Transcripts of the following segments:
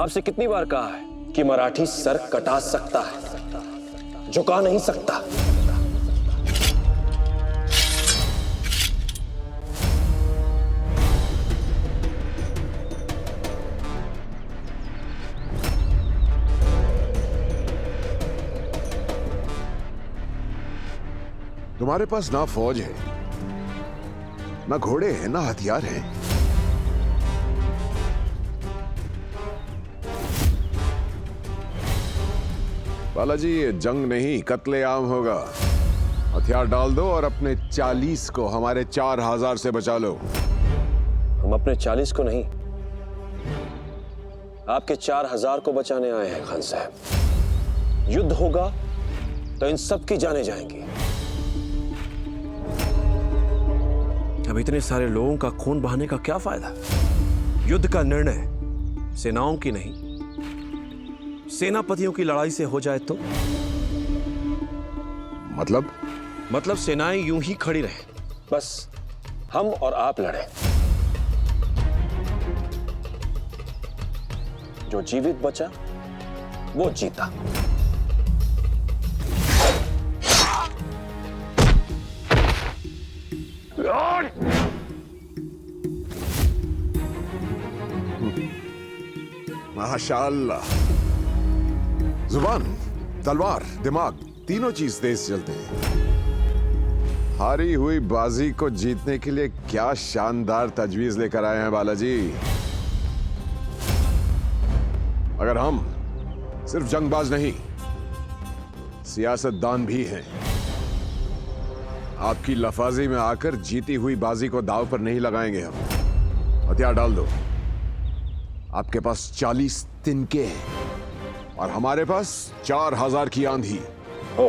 आपसे कितनी बार कहा है कि मराठी सर कटा सकता है, झुका नहीं सकता। तुम्हारे पास ना फौज है, ना घोड़े हैं, ना हथियार हैं। बालाजी, ये जंग नहीं कत्लेआम होगा। हथियार डाल दो और अपने 40 को हमारे 4000 से बचा लो। हम अपने 40 को नहीं, आपके 4000 को बचाने आए हैं खान साहब। युद्ध होगा तो इन सब की जाने जाएंगी। अब इतने सारे लोगों का खून बहाने का क्या फायदा? युद्ध का निर्णय सेनाओं की नहीं, सेनापतियों की लड़ाई से हो जाए तो? मतलब सेनाएं यूं ही खड़ी रहें, बस हम और आप लड़ें। जो जीवित बचा वो जीता। माशाअल्लाह, जुबान, तलवार, दिमाग तीनों चीज तेज चलते हैं। हारी हुई बाजी को जीतने के लिए क्या शानदार तजवीज लेकर आए हैं बालाजी। अगर हम सिर्फ जंगबाज नहीं, सियासतदान भी हैं। आपकी लफाजी में आकर जीती हुई बाजी को दांव पर नहीं लगाएंगे हम। हथियार डाल दो। आपके पास 40 तिनके हैं और हमारे पास 4000 की आंधी। हो,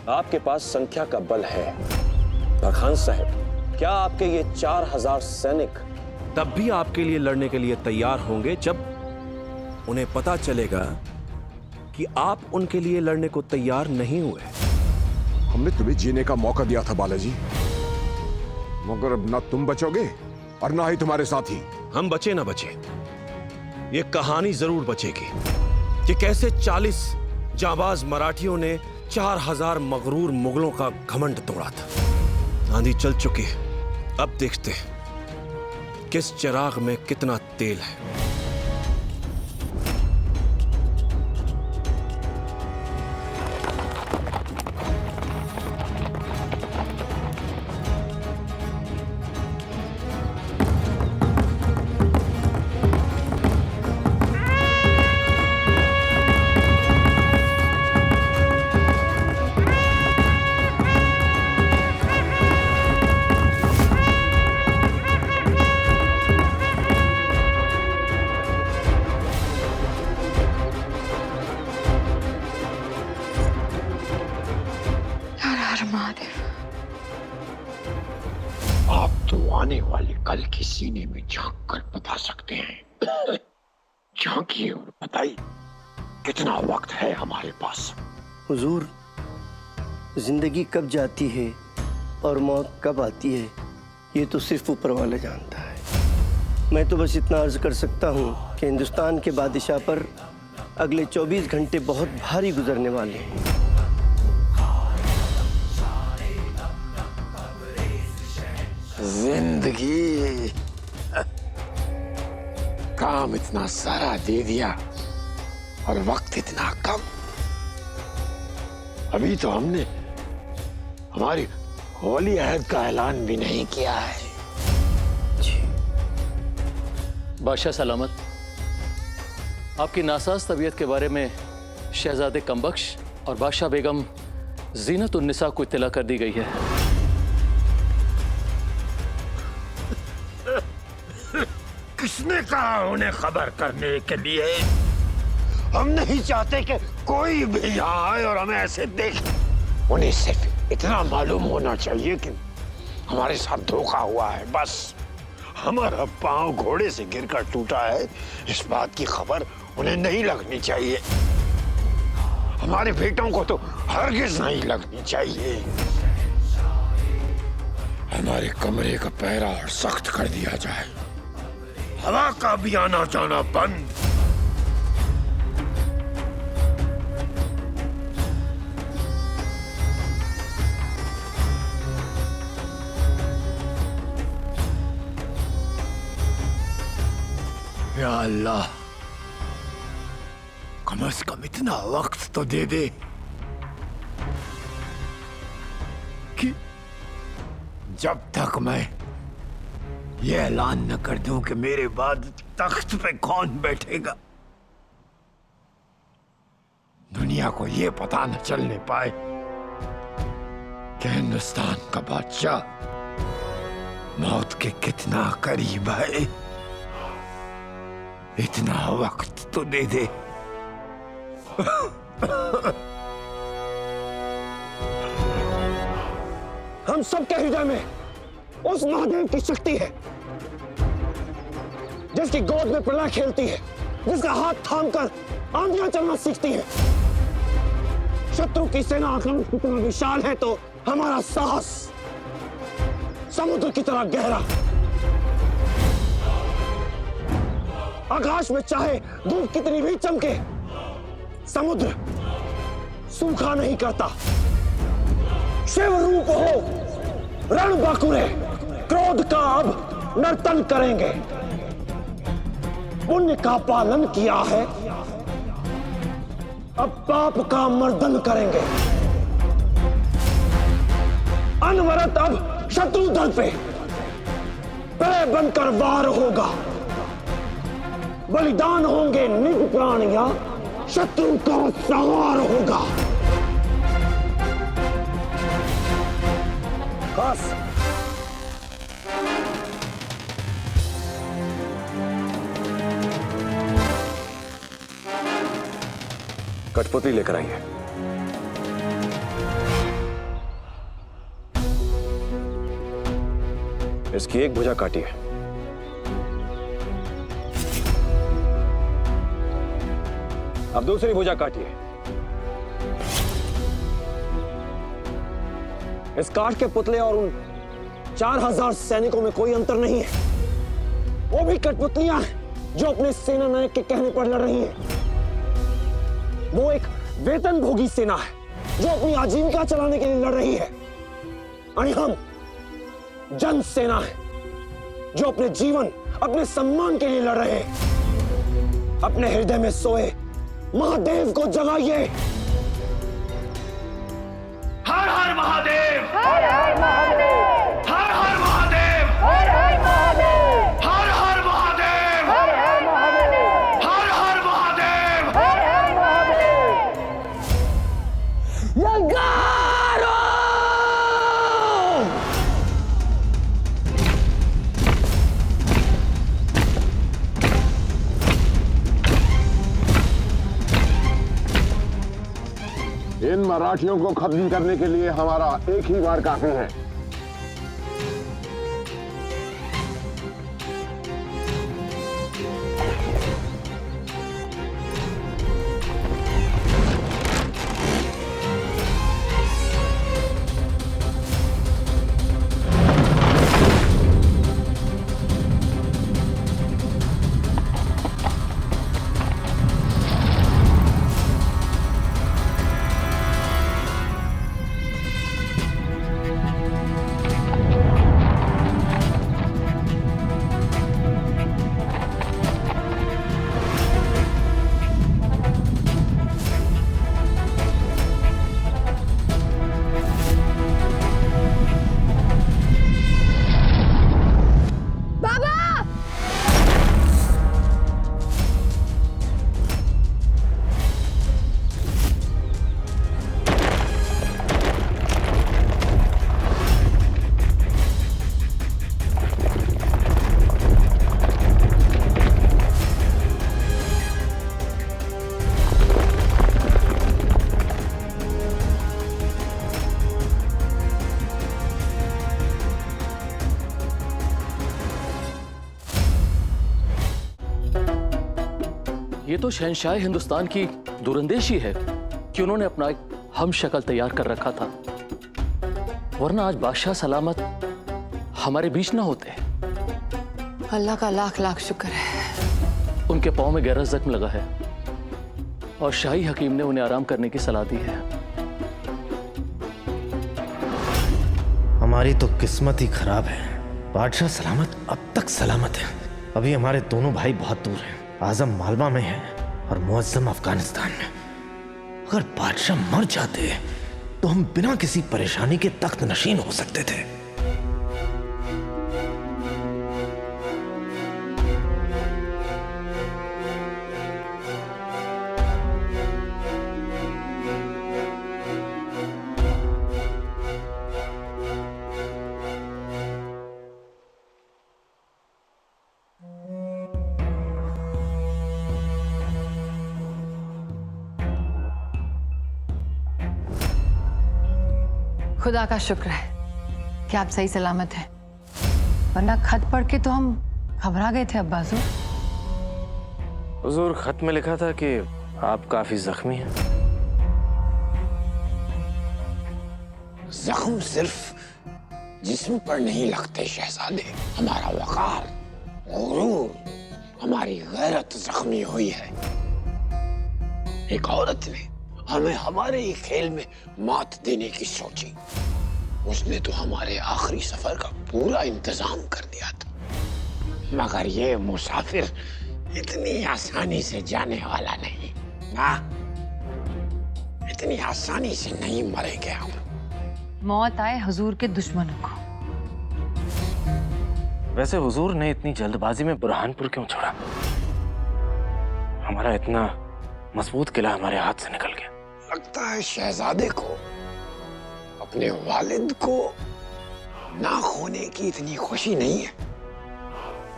आपके पास संख्या का बल है, पर खान साहब, क्या आपके ये 4000 सैनिक तब भी आपके लिए लड़ने के लिए तैयार होंगे जब उन्हें पता चलेगा कि आप उनके लिए लड़ने को तैयार नहीं हुए? हमने तुम्हें जीने का मौका दिया था बालाजी, मगर अब ना तुम बचोगे और ना ही तुम्हारे साथी। हम बचे ना बचे, ये कहानी जरूर बचेगी कि कैसे 40 जाबाज मराठियों ने 4000 मगरूर मुगलों का घमंड तोड़ा था। आंधी चल चुकी है, अब देखते हैं किस चिराग में कितना तेल है। आप तो आने वाले कल के सीने में झांक कर बता सकते हैं। झांकिए और बताइए कितना वक्त है हमारे पास। हुजूर, जिंदगी कब जाती है और मौत कब आती है, ये तो सिर्फ ऊपर वाला जानता है। मैं तो बस इतना अर्ज कर सकता हूँ कि हिंदुस्तान के बादशाह पर अगले 24 घंटे बहुत भारी गुजरने वाले हैं। जिंदगी काम इतना सारा दे दिया और वक्त इतना कम। अभी तो हमने हमारी होली अहद का ऐलान भी नहीं किया है। बादशाह सलामत, आपकी नासाज तबीयत के बारे में शहजादे कमबख्श और बादशाह बेगम जीनत उन निसा को इत्तला कर दी गई है। किसने कहा उन्हें खबर करने के लिए? हम नहीं चाहते कि कोई भी यहाँ आए और हमें ऐसे देखे। उन्हें सिर्फ इतना मालूम होना चाहिए कि हमारे साथ धोखा हुआ है, बस। हमारा पांव घोड़े से गिरकर टूटा है, इस बात की खबर उन्हें नहीं लगनी चाहिए। हमारे बेटों को तो हरगिज नहीं लगनी चाहिए। हमारे कमरे का पहरा और सख्त कर दिया जाए हवा का भी आना जाना बंद। या अल्लाह, कम से कम इतना वक्त तो दे दे कि जब तक मैं ये ऐलान न कर दूं कि मेरे बाद तख्त पे कौन बैठेगा, दुनिया को ये पता न चलने पाए कि हिंदुस्तान का बादशाह मौत के कितना करीब है। इतना वक्त तो दे दे। हम सबके हृदय में उस महादेव की शक्ति है जिसकी गोद में प्रलय खेलती है, जिसका हाथ थामकर आंधियां चलना सीखती है। शत्रु की सेना आक्रमण कितना विशाल है तो हमारा साहस समुद्र की तरह गहरा। आकाश में चाहे धूप कितनी भी चमके, समुद्र सूखा नहीं करता। शिव रूप हो रण बाकुरे, क्रोध का अब नर्तन करेंगे। पुण्य का पालन किया है, अब पाप का मर्दन करेंगे। अनवरत अब शत्रु दल पे प्रलय बनकर वार होगा। बलिदान होंगे निज प्राणियां, शत्रु का संहार होगा। खास कठपुतली लेकर आइए। इसकी एक भुजा काटिए। अब दूसरी भुजा काटिए। इस काठ के पुतले और उन 4000 सैनिकों में कोई अंतर नहीं है। वो भी कठपुतलियां हैं जो अपने सेना नायक के कहने पर लड़ रही हैं। वो एक वेतन भोगी सेना है जो अपनी आजीविका चलाने के लिए लड़ रही है। और हम जन सेना है जो अपने जीवन, अपने सम्मान के लिए लड़ रहे हैं। अपने हृदय में सोए महादेव को जगाइए। हर हर महादेव, हर हर महादेव, हर हर महादेव, हर हर महादेव, हर हर महादेव, हर हर महादेव, हर हर महादेव, हर हर महादेव। जगारो! इन मराठियों को खत्म करने के लिए हमारा एक ही वार काफी है। ये तो शहंशाह हिंदुस्तान की दूरंदेशी है कि उन्होंने अपना एक हम शक्ल तैयार कर रखा था, वरना आज बादशाह सलामत हमारे बीच ना होते। अल्लाह का लाख लाख शुक्र है। उनके पाँव में गहरा जख्म लगा है और शाही हकीम ने उन्हें आराम करने की सलाह दी है। हमारी तो किस्मत ही खराब है। बादशाह सलामत अब तक सलामत है। अभी हमारे दोनों भाई बहुत दूर हैं। आजम मालवा में है और मुअज्जम अफगानिस्तान में। अगर बादशाह मर जाते तो हम बिना किसी परेशानी के तख्त नशीन हो सकते थे। खुदा का शुक्र है कि आप सही सलामत हैं, वरना खत पढ़ के तो हम घबरा गए थे अब्बासू। हुजूर, खत में लिखा था कि आप काफी जख्मी हैं। जख्म सिर्फ जिस्म पर नहीं लगते शहजादे। हमारा वकार, गुरूर, हमारी गैरत जख्मी हुई है। एक औरत ने हमें हमारे ही खेल में मात देने की सोची। उसने तो हमारे आखिरी सफर का पूरा इंतजाम कर दिया था। मगर ये मुसाफिर इतनी आसानी से जाने वाला नहीं। हाँ, इतनी आसानी से नहीं मरेंगे हम। मौत आए हुजूर के दुश्मनों को। वैसे हुजूर ने इतनी जल्दबाजी में बुरहानपुर क्यों छोड़ा? हमारा इतना मजबूत किला हमारे हाथ से निकल गया। लगता है शहजादे को अपने वालिद को ना खोने की इतनी खुशी नहीं है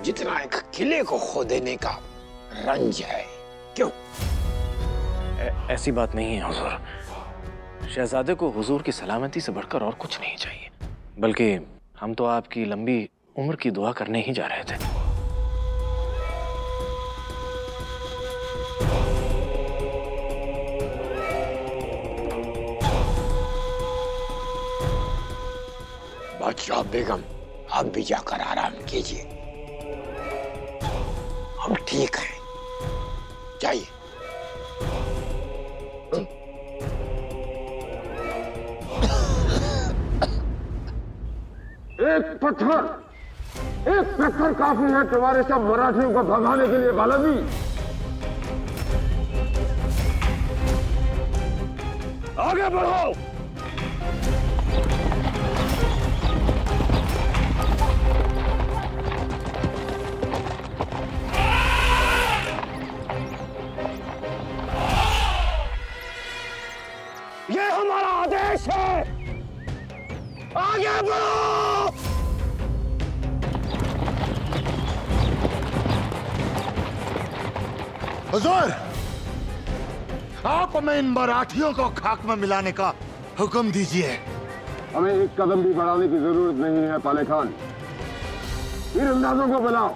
जितना एक किले को खो देने का रंज है। क्यों? ऐसी बात नहीं है हुजूर। शहजादे को हुजूर की सलामती से बढ़कर और कुछ नहीं चाहिए। बल्कि हम तो आपकी लंबी उम्र की दुआ करने ही जा रहे थे। बादशाह बेगम, आप भी जाकर आराम कीजिए। हम ठीक हैं, जाइए। एक पत्थर काफी है तुम्हारे सब मराठियों को भगाने के लिए बालाजी। आगे बढ़ो। ये हमारा आदेश है। आगे बढ़ो। हुजूर, आप हमें इन मराठियों को खाक में मिलाने का हुक्म दीजिए। हमें एक कदम भी बढ़ाने की जरूरत नहीं है पाले खान। तीरंदाजों को बुलाओ।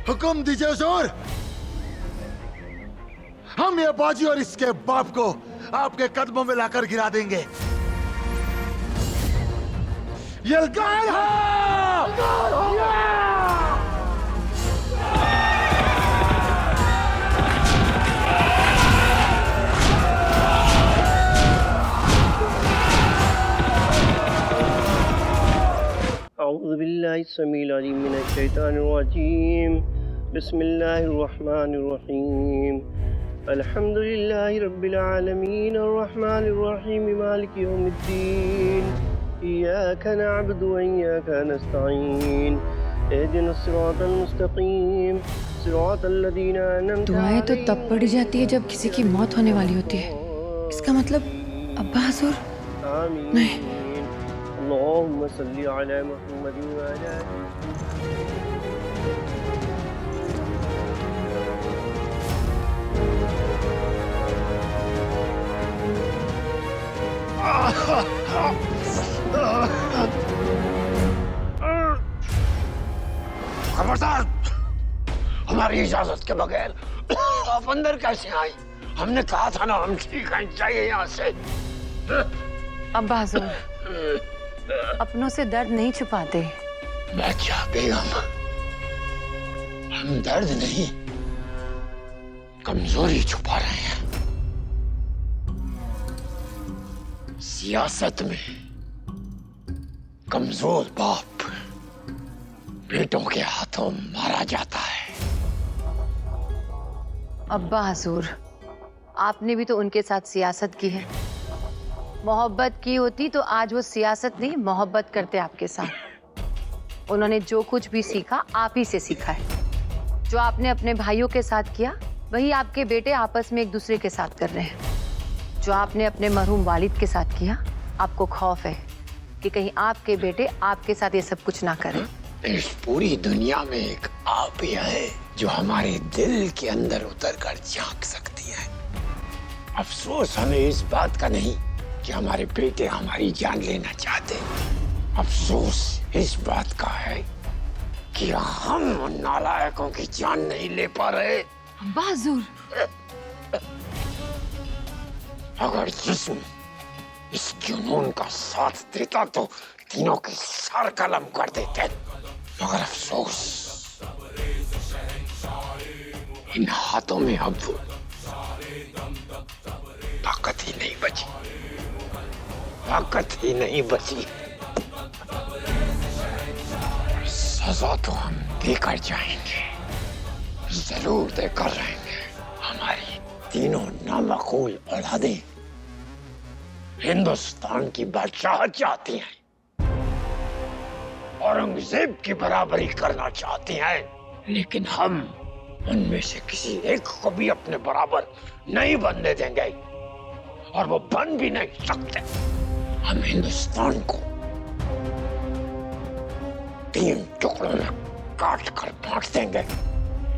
हुक्म दीजिए हुजूर। हम ये बाजी और इसके बाप को आपके कदमों में लाकर गिरा देंगे। यलगार औज़ु बिल्लाहि समील अलीम मिनश शैतानिर रजीम। बिस्मिल्लाहिर रहमानिर रहीम। अल्हम्दुलिल्लाहि रब्बिल आलमीन अर्रहमानिर रहीम मालिकि यौमिद्दीन। इय्याका नअबुदु व इय्याका नस्तईन इहदिना सिरातल मुस्तकीम सिरातल लज़ीना अनअमता दुआएं तो तब पढ़ी जाती है जब किसी की मौत होने वाली होती है। इसका मतलब अब्बा हजूर आमीन। नहीं। अल्लाहुम्मा सल्ली अला मुहम्मद व अला खबरदार, हमारी इजाजत के बगैर आप अंदर कैसे आई? हमने कहा था ना हम ठीक हैं, चाहिए यहाँ से। अब्बा हजूर अपनों से दर्द नहीं छुपाते। बादशाह बेगम, हम दर्द नहीं कमजोरी छुपा रहे हैं। सियासत में कमजोर बाप बेटों के हाथों मारा जाता है। अब्बा हजूर आपने भी तो उनके साथ सियासत की है। मोहब्बत की होती तो आज वो सियासत नहीं मोहब्बत करते आपके साथ। उन्होंने जो कुछ भी सीखा आप ही से सीखा है। जो आपने अपने भाइयों के साथ किया वही आपके बेटे आपस में एक दूसरे के साथ कर रहे हैं। जो आपने अपने मरहूम वालिद के साथ किया, आपको खौफ है कि कहीं आपके बेटे आपके साथ ये सब कुछ ना करें। इस पूरी दुनिया में एक आप ही है जो हमारे दिल के अंदर उतर कर झांक सकती है। अफसोस हमें इस बात का नहीं कि हमारे बेटे हमारी जान लेना चाहते। अफसोस इस बात का है कि हम उन नालायकों की जान नहीं ले पा रहे। अब्बा हजूर अगर जिस्म इस जुनून का साथ देता तो तीनों की सर कलम कर देते, मगर अफसोस इन हाथों में अब ताकत ही नहीं बची, ताकत ही नहीं बची। सजा तो हम देकर जाएंगे, जरूर देकर रहेंगे। हमारी तीनों नामकूल औलादें हिंदुस्तान की बादशाहत चाहती हैं, औरंगजेब की बराबरी करना चाहती हैं, लेकिन हम उनमें से किसी एक को भी अपने बराबर नहीं बनने देंगे और वो बन भी नहीं सकते। हम हिंदुस्तान को 3 टुकड़ों में काट कर बांट देंगे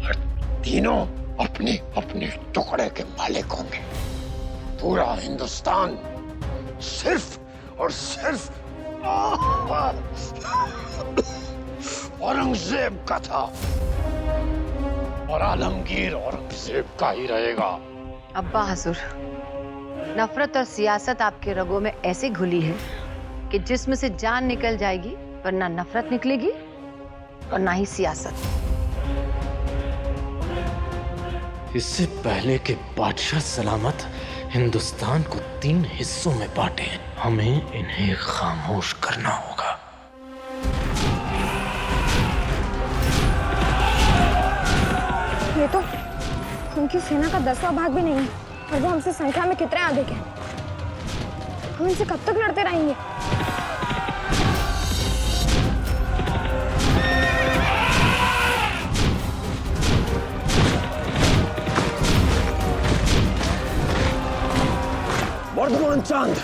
और तीनों अपने अपने टुकड़े के मालिक होंगे। पूरा हिंदुस्तान सिर्फ और सिर्फ औरंगजेब का था और आलमगीर औरंगजेब का ही रहेगा। अब्बा हजूर नफरत और सियासत आपके रगों में ऐसे घुली है कि जिस्म से जान निकल जाएगी पर ना नफरत निकलेगी और ना ही सियासत। इससे पहले कि बादशाह सलामत हिंदुस्तान को 3 हिस्सों में बांटे, हमें इन्हें खामोश करना होगा। ये तो उनकी सेना का 10वां भाग भी नहीं है और वो हमसे संख्या में कितने अधिक हैं। हम इनसे कब तक लड़ते रहेंगे? वर्धमान चांद,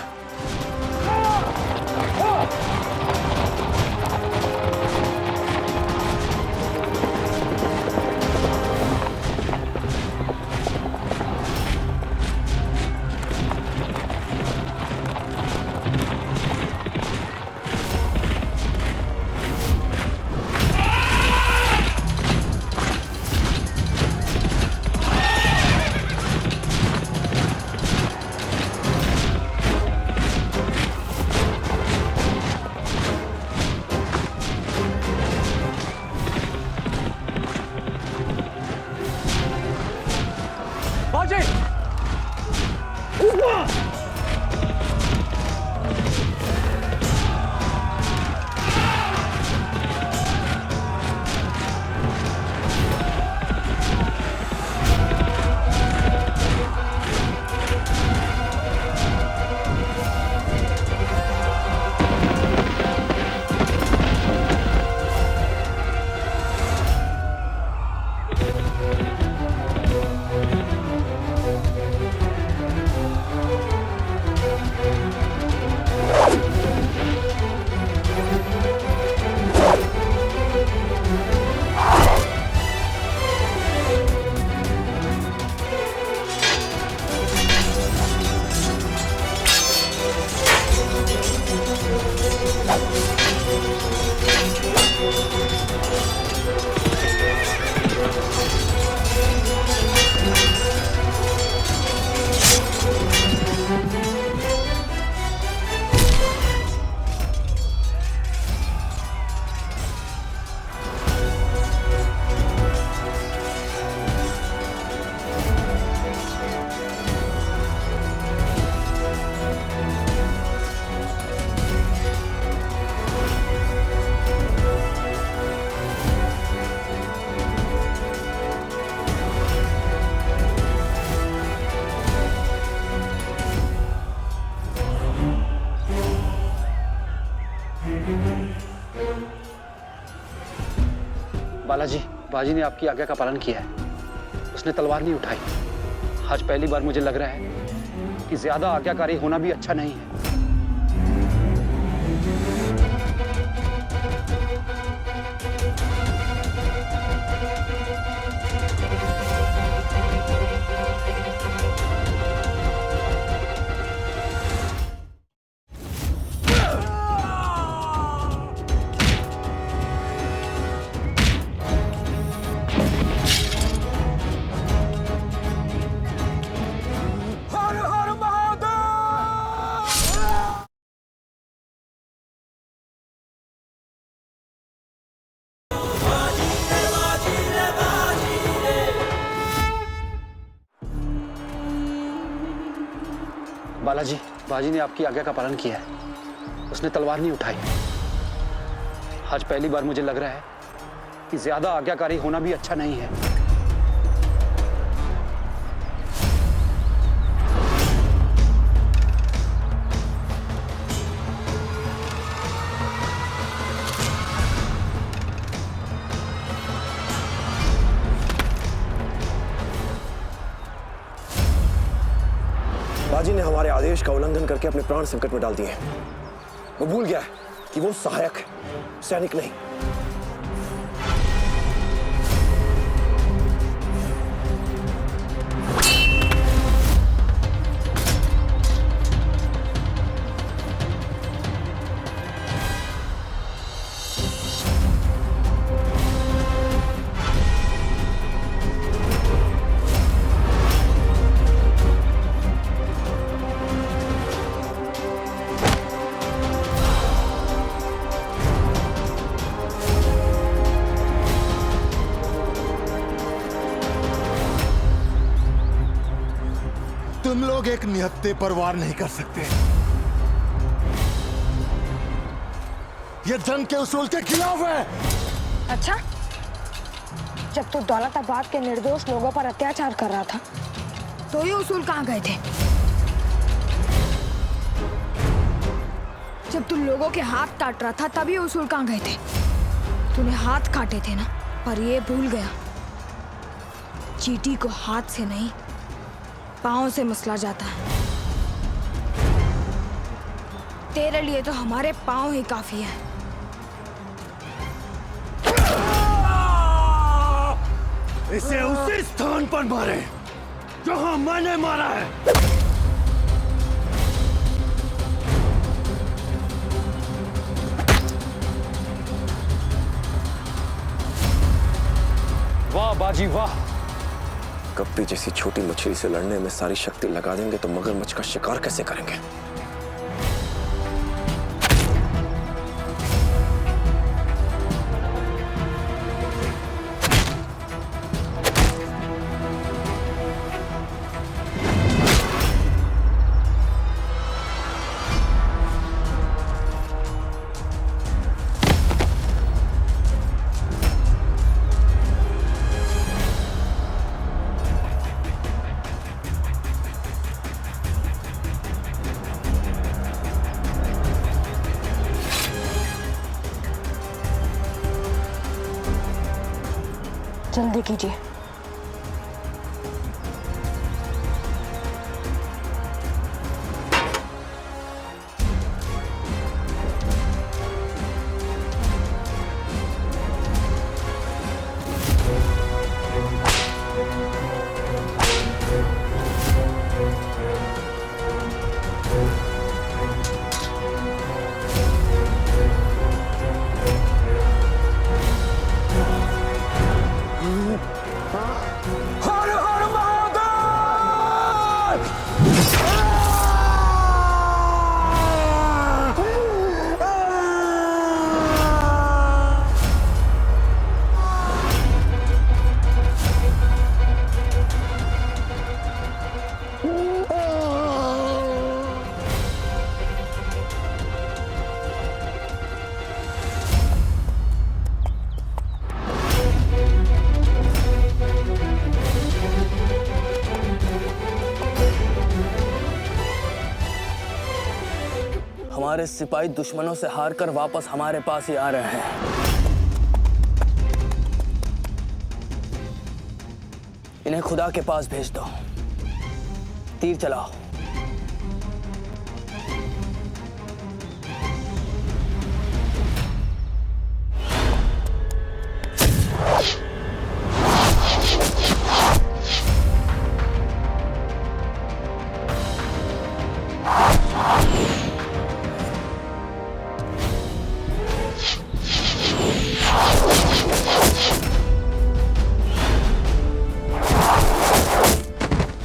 बालाजी, बाजी ने आपकी आज्ञा का पालन किया है। उसने तलवार नहीं उठाई। आज पहली बार मुझे लग रहा है कि ज्यादा आज्ञाकारी होना भी अच्छा नहीं है। बालाजी, बाजी ने आपकी आज्ञा का पालन किया है। उसने तलवार नहीं उठाई। आज पहली बार मुझे लग रहा है कि ज्यादा आज्ञाकारी होना भी अच्छा नहीं है। बाजी ने हमारे आदेश का उल्लंघन करके अपने प्राण संकट में डाल दिए। वो भूल गया है कि वो सहायक है, सैनिक नहीं। तुम लोग एक निहत्थे पर वार नहीं कर सकते। ये जंग के उसूल के खिलाफ है। अच्छा, जब तू दौलताबाद के निर्दोष लोगों पर अत्याचार कर रहा था तो ये उसूल कहाँ गए थे? जब तू लोगों के हाथ काट रहा था तब ये उसूल कहाँ गए थे? तूने हाथ काटे थे ना, पर ये भूल गया चींटी को हाथ से नहीं पांव से मसला जाता है। तेरे लिए तो हमारे पांव ही काफी है। इसे उसी स्थान पर मारे जहां मैंने मारा है। वाह बाजी वाह। गप्पी जैसी छोटी मछली से लड़ने में सारी शक्ति लगा देंगे तो मगरमच्छ का शिकार कैसे करेंगे? जल्दी कीजिए। हमारे सिपाही दुश्मनों से हारकर वापस हमारे पास ही आ रहे हैं। इन्हें खुदा के पास भेज दो। तीर चलाओ।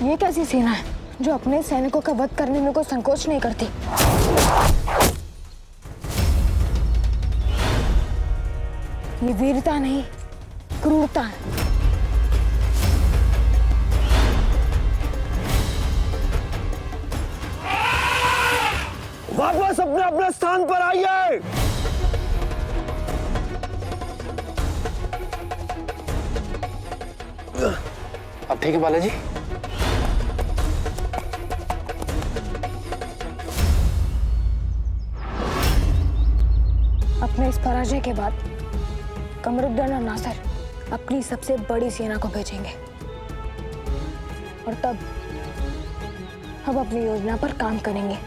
ये कैसी सेना है जो अपने सैनिकों का वध करने में कोई संकोच नहीं करती? ये वीरता नहीं, क्रूरता है। वापस अपने अपने स्थान पर आइए। अब ठीक है बालाजी? अपने इस पराजय के बाद कमरुद्दीन और नासिर अपनी सबसे बड़ी सेना को भेजेंगे और तब हम अपनी योजना पर काम करेंगे।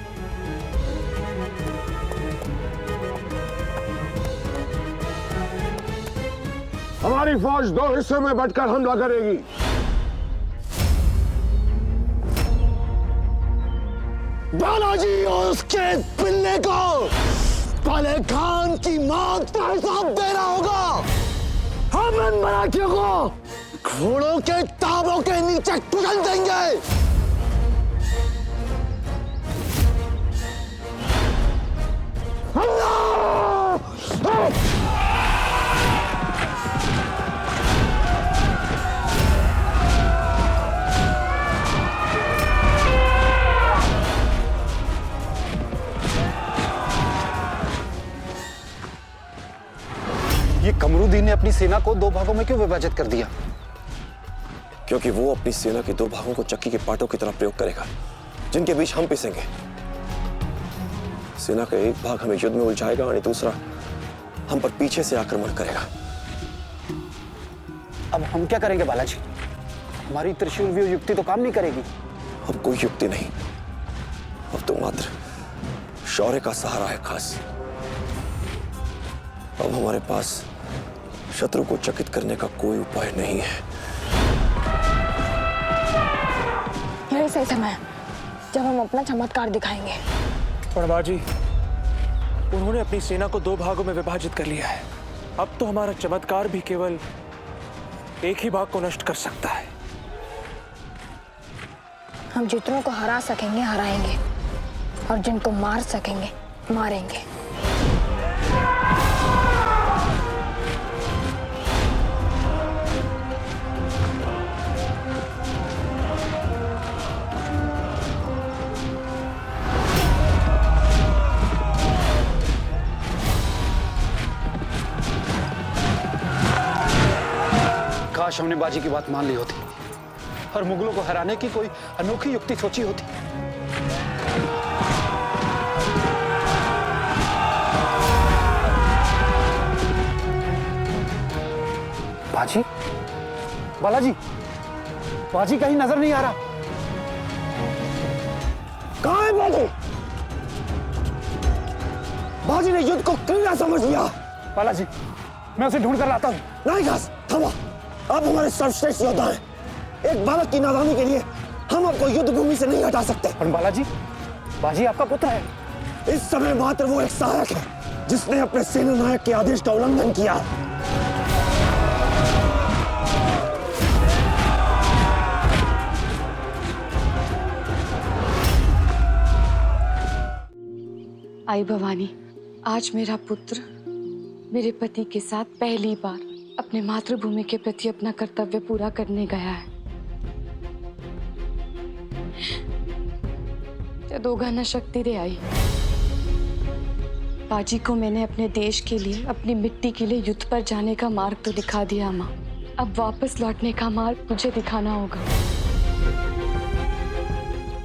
हमारी फौज दो हिस्सों में बंटकर हमला करेगी। बालाजी और उसके पिल्ले को काले खान की मौत का हिसाब देना होगा। हम इन मराठियों को घोड़ों के ताबों के नीचे कुचल देंगे। ये कमरुद्दीन ने अपनी सेना को दो भागों में क्यों विभाजित कर दिया? क्योंकि वो अपनी सेना के दो भागों को चक्की के पाटों की तरह प्रयोग करेगा, जिनके बीच हम पिसेंगे। सेना का एक भाग हमें युद्ध में उलझाएगा और दूसरा हम पर पीछे से आक्रमण करेगा। अब हम क्या करेंगे बालाजी? हमारी त्रिशूल व्यूह युक्ति तो काम नहीं करेगी। अब कोई युक्ति नहीं, अब तो मात्र शौर्य का सहारा है खास। अब हमारे पास शत्रु को चकित करने का कोई उपाय नहीं है। यही सही समय है जब हम अपना चमत्कार दिखाएंगे। पड़वाजी, उन्होंने अपनी सेना को दो भागों में विभाजित कर लिया है। अब तो हमारा चमत्कार भी केवल एक ही भाग को नष्ट कर सकता है। हम जितनों को हरा सकेंगे हराएंगे और जिनको मार सकेंगे मारेंगे। काश हमने बाजी की बात मान ली होती और मुगलों को हराने की कोई अनोखी युक्ति सोची होती। बाजी, बालाजी, बाजी कहीं नजर नहीं आ रहा। कहाँ है बाजी? बाजी ने युद्ध को क्रीड़ा समझ लिया। बालाजी, मैं उसे ढूंढ कर लाता हूँ। नहीं घास, थमा। आप हमारे सर्वश्रेष्ठ योद्धा हैं। एक बालक की नादानी के लिए हम आपको युद्ध भूमि से नहीं हटा सकते। पर बालाजी, बाजी आपका पुत्र है। इस समय मात्र वो एक सहायक है जिसने अपने सेना नायक के आदेश का उल्लंघन किया। आई भवानी, आज मेरा पुत्र मेरे पति के साथ पहली बार अपने मातृभूमि के प्रति अपना कर्तव्य पूरा करने गया है। दोगा न शक्ति रे आई। बाजी को मैंने अपने देश के लिए, अपनी मिट्टी के लिए युद्ध पर जाने का मार्ग तो दिखा दिया माँ। अब वापस लौटने का मार्ग मुझे दिखाना होगा।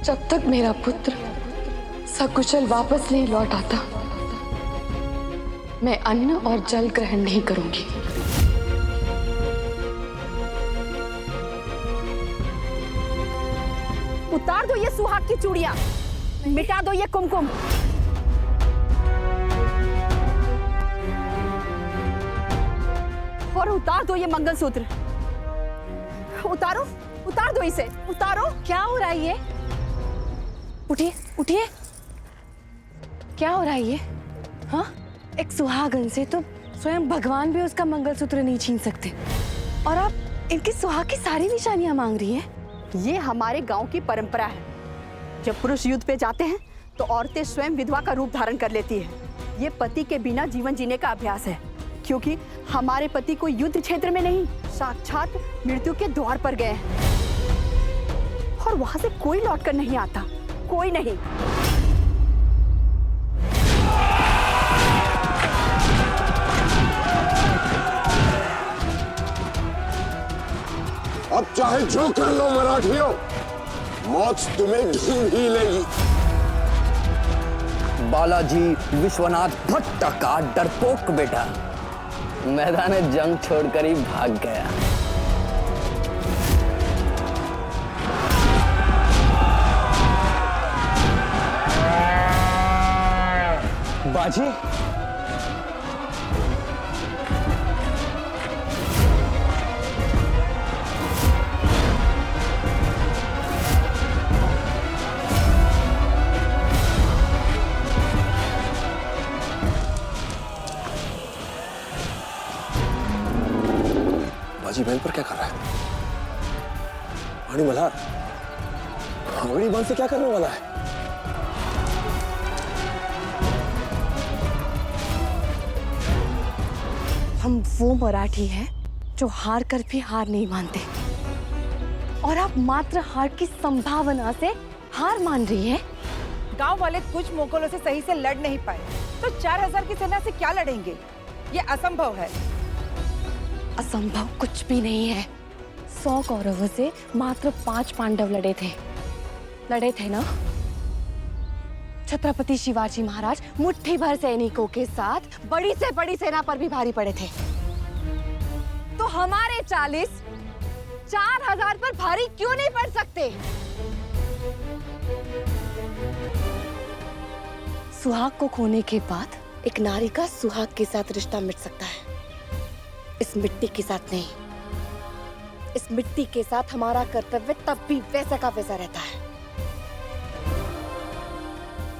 जब तक मेरा पुत्र सकुशल वापस नहीं लौट आता, मैं अन्न और जल ग्रहण नहीं करूंगी। उतार दो ये सुहाग की चूड़ियां, मिटा दो ये कुमकुम। और उतार दो ये मंगलसूत्र। उतारो, उतार दो इसे, उतारो। क्या हो रहा है ये? उठिए, उठिए। क्या हो रहा है ये? हाँ, एक सुहागन से तो स्वयं भगवान भी उसका मंगलसूत्र नहीं छीन सकते, और आप इनकी सुहाग की सारी निशानियां मांग रही हैं। ये हमारे गांव की परंपरा है। जब पुरुष युद्ध पे जाते हैं तो औरतें स्वयं विधवा का रूप धारण कर लेती है। ये पति के बिना जीवन जीने का अभ्यास है, क्योंकि हमारे पति को युद्ध क्षेत्र में नहीं, साक्षात मृत्यु के द्वार पर गए हैं, और वहां से कोई लौटकर नहीं आता, कोई नहीं। अब चाहे जो कर लो मराठियों, मौत तुम्हें ढूंढ ही लेगी। बालाजी विश्वनाथ भट्ट का डरपोक बेटा मैदान जंग छोड़कर ही भाग गया। बाजी, बाजी बैल पर क्या कर रहा है? पानी मल्हार हंगड़ी बांध से क्या करने वाला है? हम वो मराठी हैं जो हार कर भी हार नहीं मानते, और आप मात्र हार की संभावना से हार मान रही हैं। गांव वाले कुछ मुगलों से सही से लड़ नहीं पाए, तो 4000 की सेना से क्या लड़ेंगे? ये असंभव है। असंभव कुछ भी नहीं है। 100 कौरवों से मात्र 5 पांडव लड़े थे ना? छत्रपति शिवाजी महाराज मुट्ठी भर सैनिकों के साथ बड़ी से बड़ी सेना पर भी भारी पड़े थे। तो हमारे 40 4000 पर भारी क्यों नहीं पड़ सकते? सुहाग को खोने के बाद एक नारी का सुहाग के साथ रिश्ता मिट सकता है, इस मिट्टी के साथ नहीं। इस मिट्टी के साथ हमारा कर्तव्य तब भी वैसा का वैसा रहता है।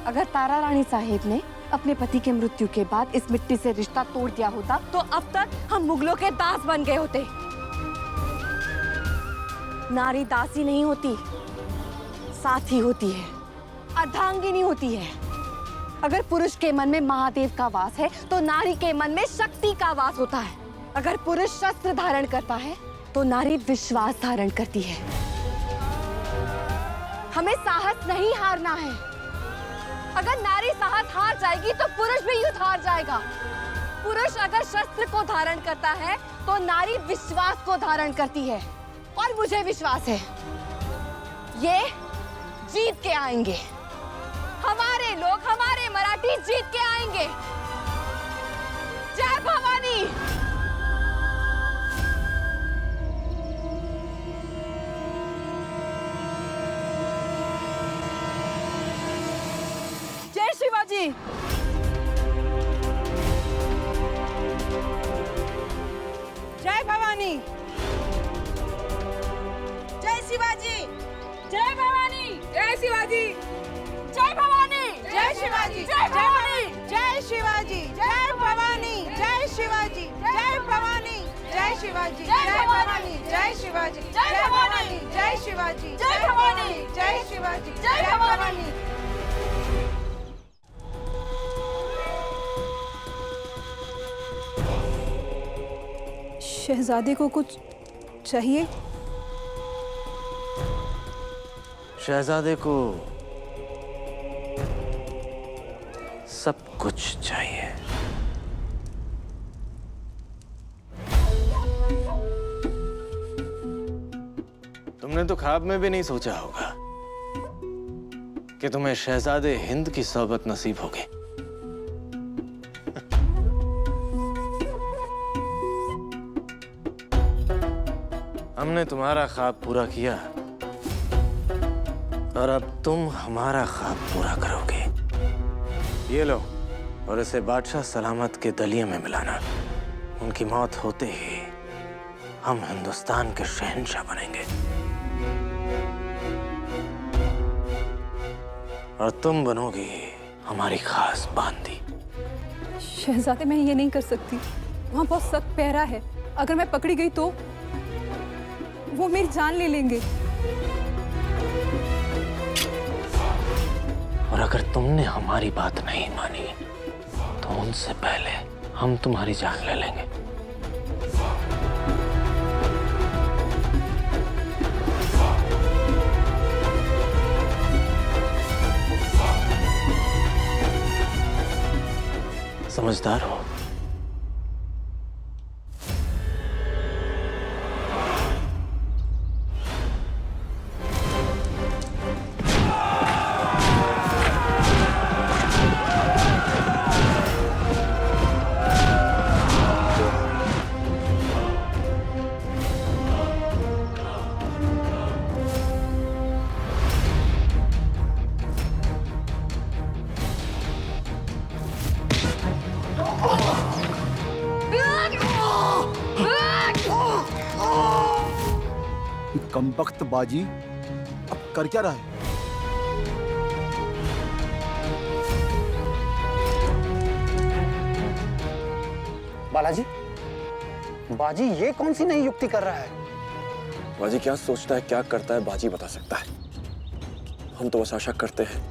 अगर तारा रानी साहिब ने अपने पति के मृत्यु के बाद इस मिट्टी से रिश्ता तोड़ दिया होता, तो अब तक हम मुगलों के दास बन गए होते। नारी दासी नहीं होती, साथी होती है, अर्धांगिनी होती है। अगर पुरुष के मन में महादेव का वास है, तो नारी के मन में शक्ति का वास होता है। अगर पुरुष शस्त्र धारण करता है, तो नारी विश्वास धारण करती है। हमें साहस नहीं हारना है। अगर नारी साहस हार जाएगी, तो पुरुष भी युद्ध हार जाएगा। पुरुष अगर शस्त्र को धारण करता है, तो नारी विश्वास को धारण करती है, और मुझे विश्वास है ये जीत के आएंगे। हमारे लोग, हमारे मराठी जीत के आएंगे। जय भवानी। जय शिवाजी। जय भवानी। जय शिवाजी। जय भवानी। जय शिवाजी। जय भवानी। जय शिवाजी। जय भवानी। जय शिवाजी। जय भवानी। जय शिवाजी। जय भवानी। जय शिवाजी। जय भवानी। जय शिवाजी। जय भवानी। जय शिवाजी। जय भवानी। जय शिवाजी। जय भवानी। शहजादे को कुछ चाहिए? शहजादे को सब कुछ चाहिए। तुमने तो ख्वाब में भी नहीं सोचा होगा कि तुम्हें शहजादे हिंद की सोबत नसीब होगी। हमने तुम्हारा ख्वाब पूरा किया, और अब तुम हमारा ख्वाब पूरा करोगे। ये लो, और इसे बादशाह सलामत के दलिये में मिलाना। उनकी मौत होते ही हम हिंदुस्तान के शहंशाह बनेंगे और तुम बनोगी हमारी खास बांदी। शहजादे, मैं ये नहीं कर सकती। वहाँ बहुत सख्त पहरा है। अगर मैं पकड़ी गई तो वो मेरी जान ले लेंगे। और अगर तुमने हमारी बात नहीं मानी तो उनसे पहले हम तुम्हारी जान ले लेंगे। समझदार हो? कमबख्त बाजी अब कर क्या रहा है? बालाजी, बाजी ये कौन सी नई युक्ति कर रहा है? बाजी क्या सोचता है, क्या करता है, बाजी बता सकता है। हम तो बस आशा करते हैं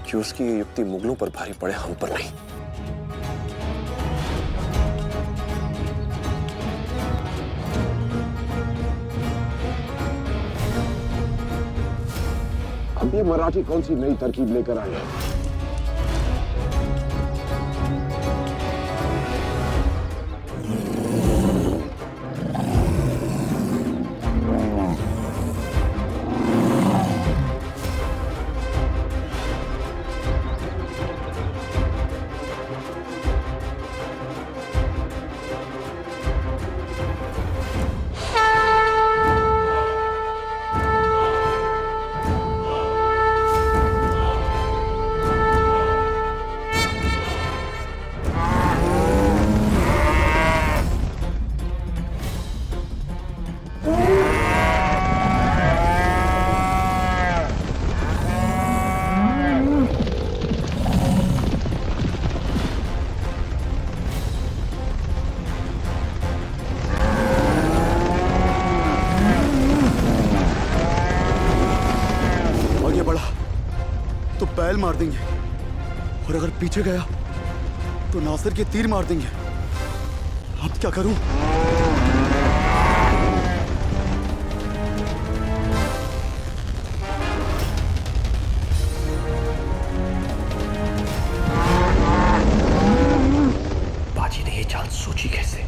कि उसकी ये युक्ति मुगलों पर भारी पड़े, हम पर नहीं। अब ये मराठी कौन सी नई तरकीब लेकर आए हैं? बैल मार देंगे और अगर पीछे गया तो नासिर के तीर मार देंगे। अब क्या करूं? बाजी ने ये चाल सोची कैसे?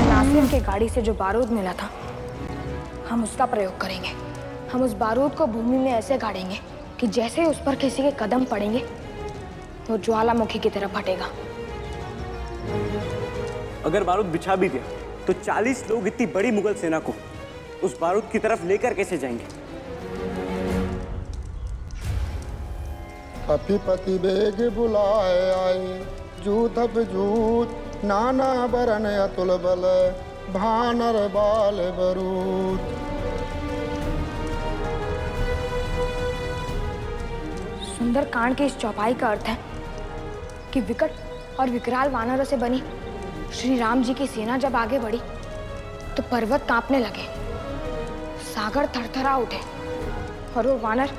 नासिर के गाड़ी से जो बारूद मिला था, हम उसका प्रयोग करेंगे। हम उस बारूद को भूमि में ऐसे गाड़ेंगे कि जैसे ही उस पर किसी के कदम पड़ेंगे वो ज्वालामुखी की तरफ फटेगा। अगर बारूद बिछा भी दिया तो 40 लोग इतनी बड़ी मुगल सेना को उस बारूद की तरफ लेकर कैसे जाएंगे? पति बेग बुलाए आए, जूत जूत नाना बरन अतुल बल, भानर बाल बरूद। सुंदरकांड की इस चौपाई का अर्थ है कि विकट और विकराल वानरों से बनी श्री राम जी की सेना जब आगे बढ़ी तो पर्वत कांपने लगे, सागर थरथरा उठे और वो वानर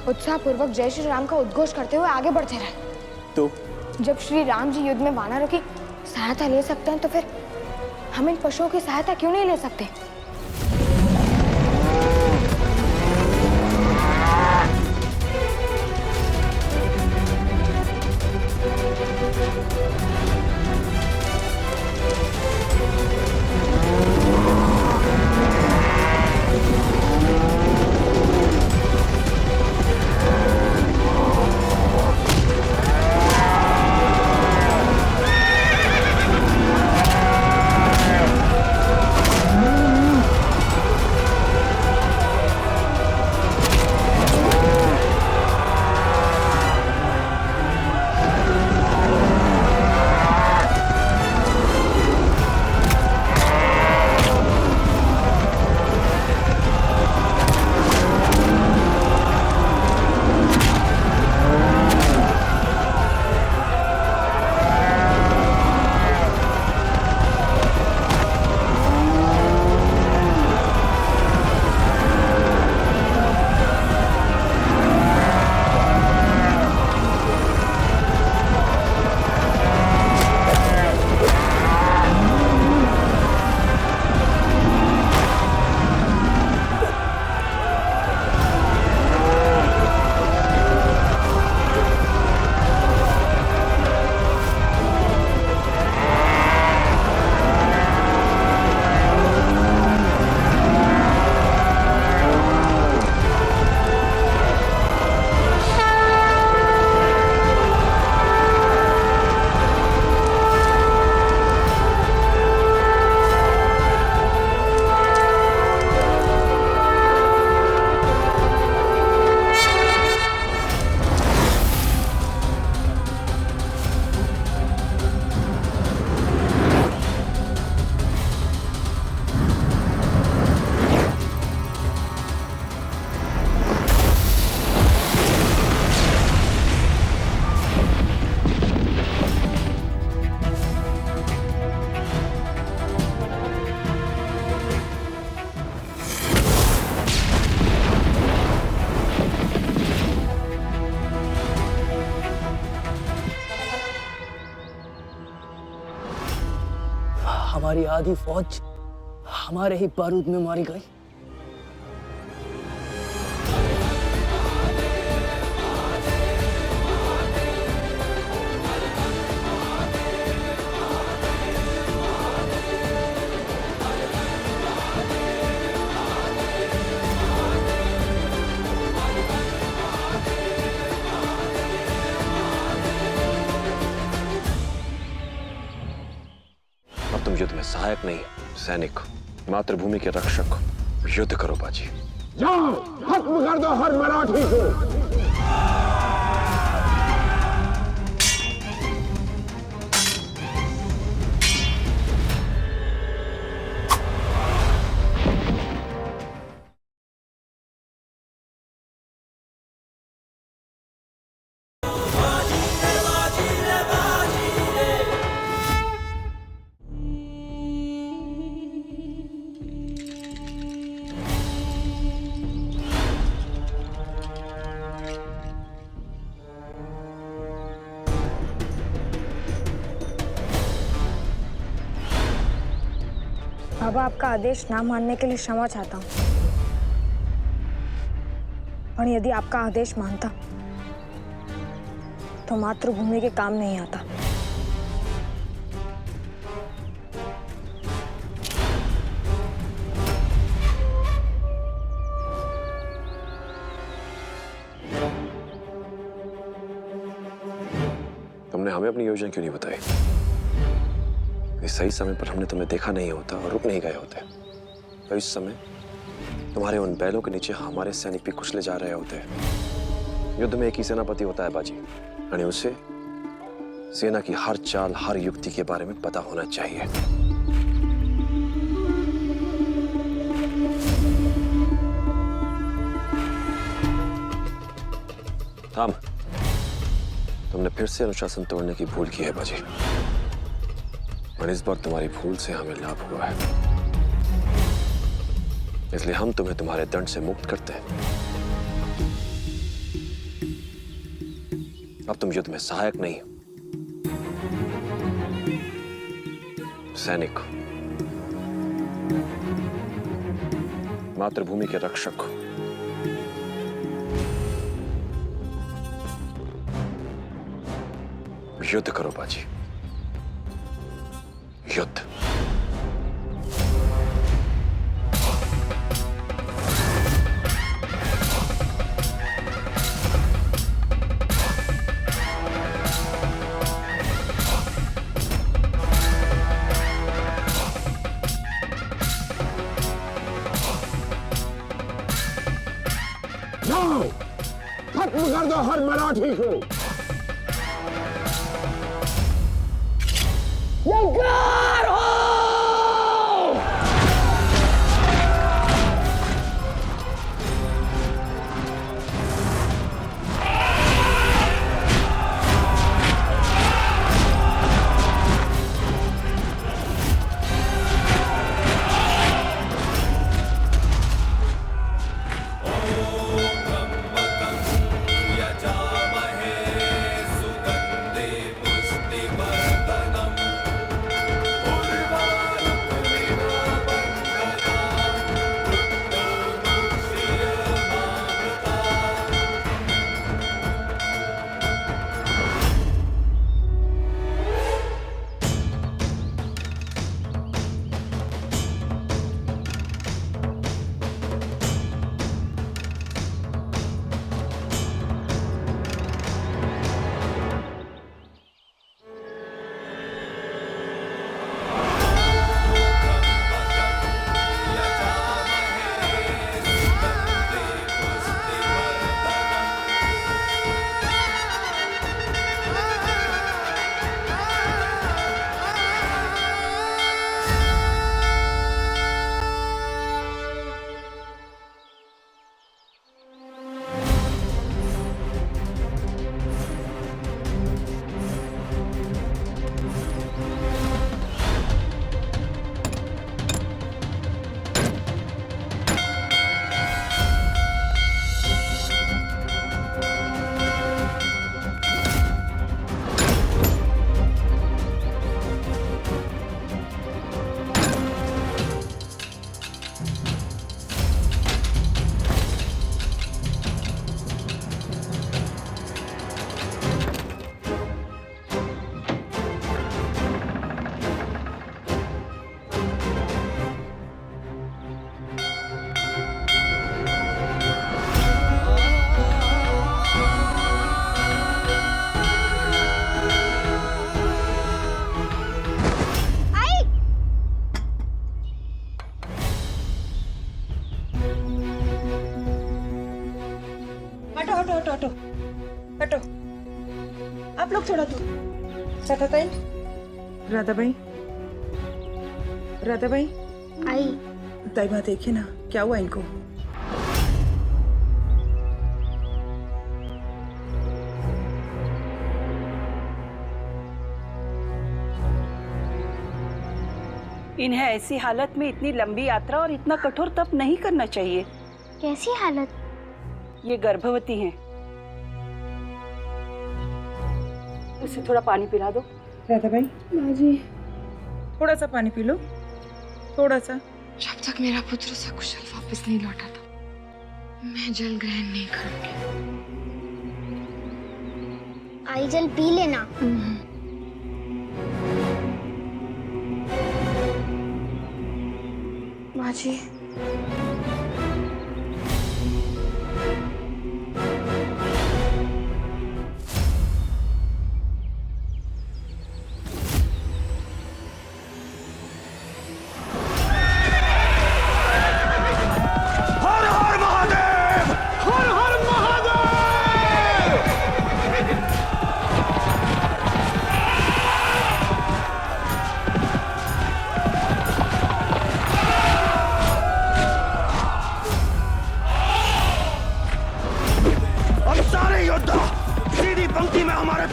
उत्साहपूर्वक जय श्री राम का उद्घोष करते हुए आगे बढ़ते रहे। तो जब श्री राम जी युद्ध में वानरों की सहायता ले सकते हैं तो फिर हम इन पशुओं की सहायता क्यों नहीं ले सकते? हमारी आधी फौज हमारे ही बारूद में मारी गई। तुम युद्ध में सहायक नहीं, सैनिक, मातृभूमि के रक्षक। युद्ध करो बाजी। जाओ, खत्म कर दो हर मराठी को। बाबा, आपका आदेश ना मानने के लिए क्षमा चाहता हूँ, पर यदि आपका आदेश मानता तो मातृभूमि के काम नहीं आता। तुमने हमें अपनी योजना क्यों नहीं बताई? इस सही समय पर हमने तुम्हें देखा नहीं होता और रुक नहीं गए होते, तो इस समय तुम्हारे उन बैलों के नीचे हमारे सैनिक भी कुचले जा रहे होते। युद्ध में एक ही सेनापति होता है बाजी, यानी उसे सेना की हर चाल, हर युक्ति के बारे में पता होना चाहिए। थाम, तुमने फिर से अनुशासन तोड़ने की भूल की है बाजी, और इस बार तुम्हारी भूल से हमें लाभ हुआ है, इसलिए हम तुम्हें तुम्हारे दंड से मुक्त करते हैं। अब तुम युद्ध में सहायक नहीं, सैनिक, मातृभूमि के रक्षक। युद्ध करो बाजी, युद्ध। जाओ, खत्म कर दो हर मराठी को। यंकार हो! हटो हटो हटो हटो। आप लोग थोड़ा दूर। राधाबाई, राधाबाई, राधाबाई आई। ताइबा देखिए ना क्या हुआ इनको। इन्हें ऐसी हालत में इतनी लंबी यात्रा और इतना कठोर तप नहीं करना चाहिए। कैसी हालत? ये गर्भवती हैं। उसे थोड़ा पानी पिला दो। राधाबाई, बाजी, थोड़ा सा पानी पी लो, थोड़ा सा। जब तक मेरा पुत्र सकुशल वापस नहीं लौटा था, मैं जल ग्रहण नहीं करूंगी। आई जल पी लेना। बाजी,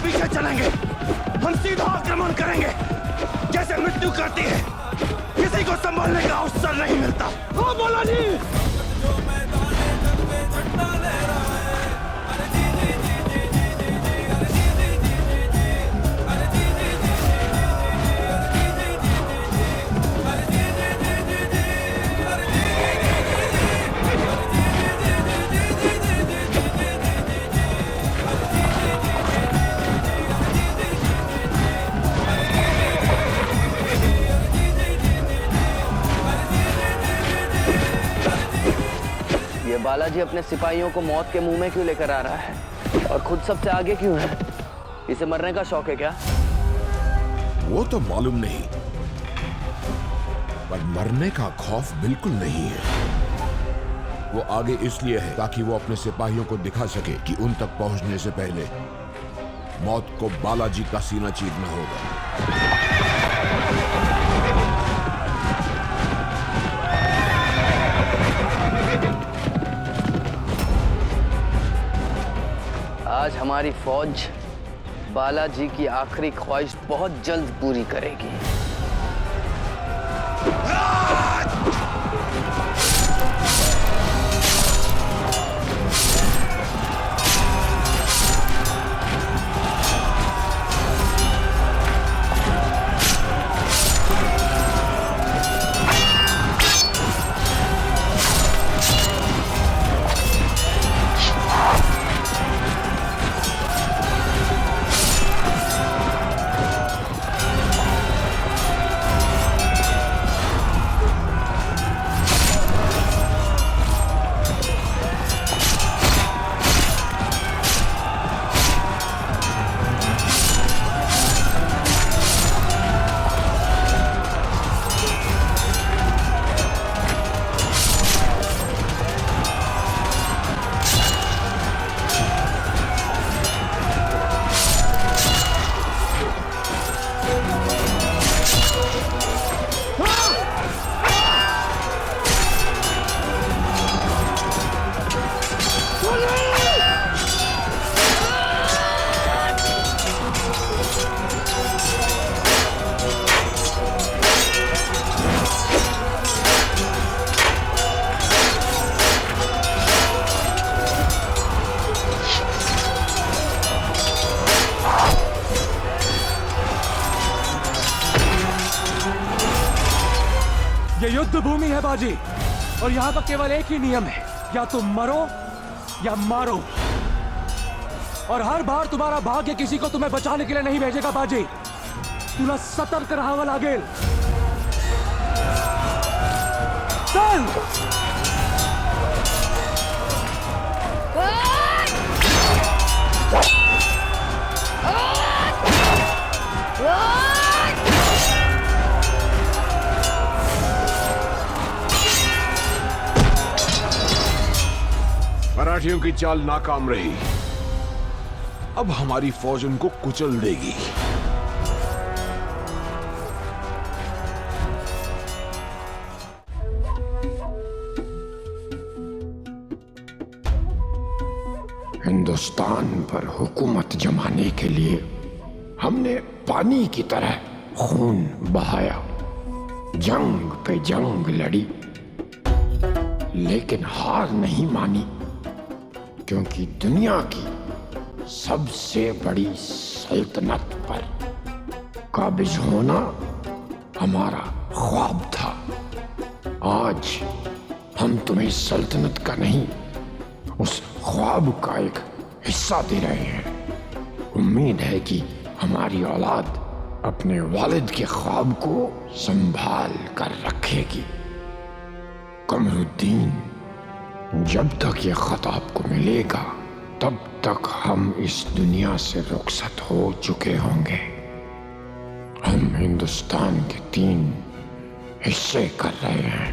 पीछे चलेंगे। हम सीधा आक्रमण करेंगे जैसे मृत्यु करती है, किसी को संभालने का अवसर नहीं मिलता। हाँ बालाजी। बालाजी अपने सिपाहियों को मौत के मुंह में क्यों लेकर आ रहा है और खुद सबसे आगे क्यों है? इसे मरने का शौक है क्या? वो तो मालूम नहीं, पर मरने का खौफ बिल्कुल नहीं है। वो आगे इसलिए है ताकि वो अपने सिपाहियों को दिखा सके कि उन तक पहुंचने से पहले मौत को बालाजी का सीना चीरना होगा। आज हमारी फौज बालाजी की आखिरी ख्वाहिश बहुत जल्द पूरी करेगी। ये युद्ध भूमि है बाजी, और यहाँ का केवल एक ही नियम है, या तुम मरो या मारो। और हर बार तुम्हारा भाग्य किसी को तुम्हें बचाने के लिए नहीं भेजेगा बाजी। तुला सतर्क राहावं लागेल। चल! मराठियों की चाल नाकाम रही। अब हमारी फौज उनको कुचल देगी। हिंदुस्तान पर हुकूमत जमाने के लिए हमने पानी की तरह खून बहाया, जंग पे जंग लड़ी, लेकिन हार नहीं मानी, क्योंकि दुनिया की सबसे बड़ी सल्तनत पर काबिज होना हमारा ख्वाब था। आज हम तुम्हें सल्तनत का नहीं, उस ख्वाब का एक हिस्सा दे रहे हैं। उम्मीद है कि हमारी औलाद अपने वालिद के ख्वाब को संभाल कर रखेगी। कमरुद्दीन, जब तक ये खत आपको मिलेगा तब तक हम इस दुनिया से रुखसत हो चुके होंगे। हम हिंदुस्तान के 3 हिस्से कर रहे हैं,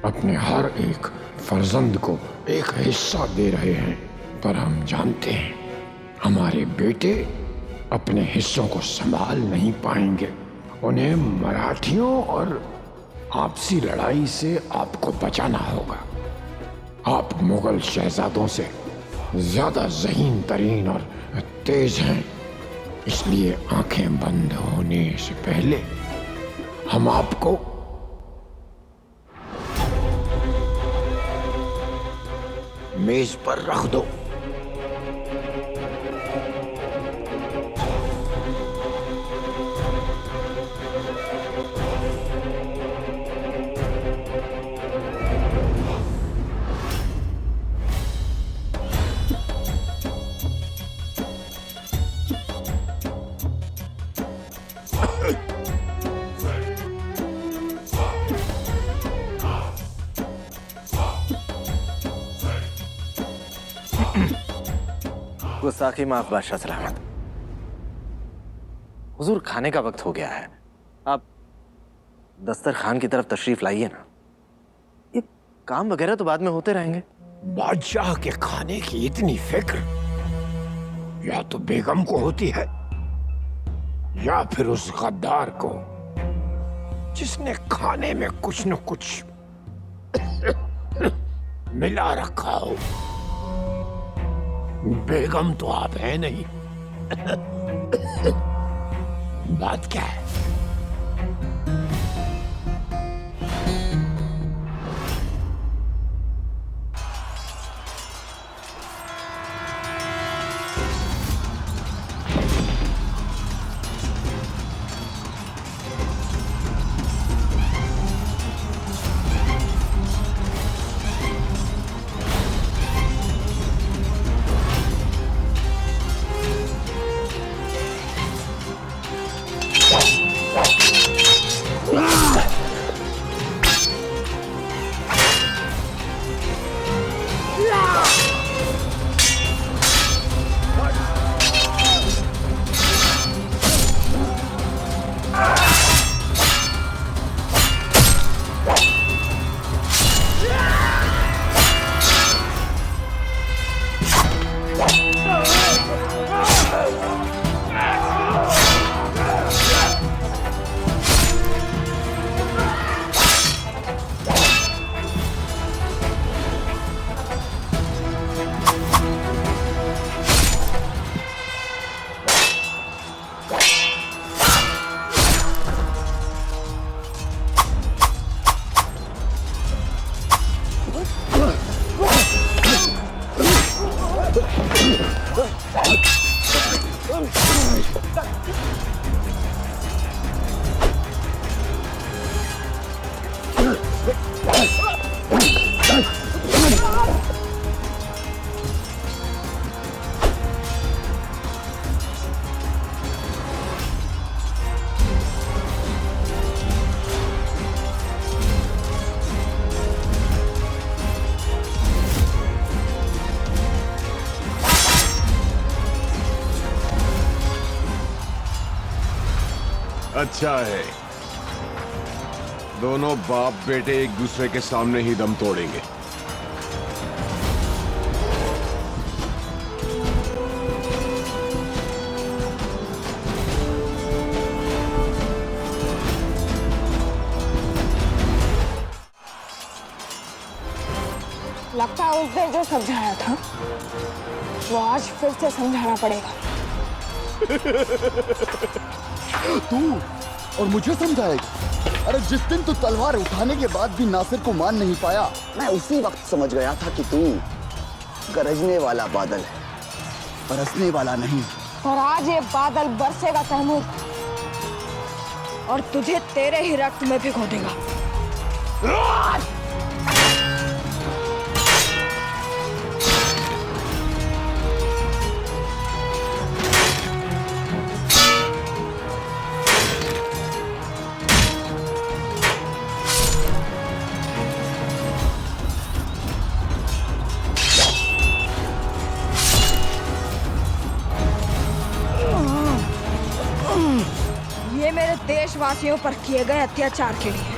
अपने हर एक फर्जंद को एक हिस्सा दे रहे हैं, पर हम जानते हैं हमारे बेटे अपने हिस्सों को संभाल नहीं पाएंगे। उन्हें मराठियों और आपसी लड़ाई से आपको बचाना होगा। आप मुगल शहजादों से ज्यादा ज़हीन तरीन और तेज हैं, इसलिए आंखें बंद होने से पहले हम आपको मेज पर रख दो। गुस्ताखी माफ बादशाह सलामत। हुजूर, खाने का वक्त हो गया है, आप दस्तरखान की तरफ तशरीफ लाइए ना। ये काम वगैरह तो बाद में होते रहेंगे। बादशाह के खाने की इतनी फिक्र या तो बेगम को होती है या फिर उस गद्दार को जिसने खाने में कुछ न कुछ मिला रखा हो। बेगम तो आप हैं नहीं। बात क्या है? अच्छा है, दोनों बाप बेटे एक दूसरे के सामने ही दम तोड़ेंगे। लगता है उस दिन जो समझाया था वो आज फिर से समझाना पड़ेगा। तू और मुझे समझाएगी? अरे जिस दिन तू तलवार उठाने के बाद भी नासिर को मान नहीं पाया, मैं उसी वक्त समझ गया था कि तू गरजने वाला बादल है, बरसने वाला नहीं। और आज ये बादल बरसेगा तैमूर, और तुझे तेरे ही रक्त में भिगो देगा। ये मेरे देशवासियों पर किए गए अत्याचार के लिए।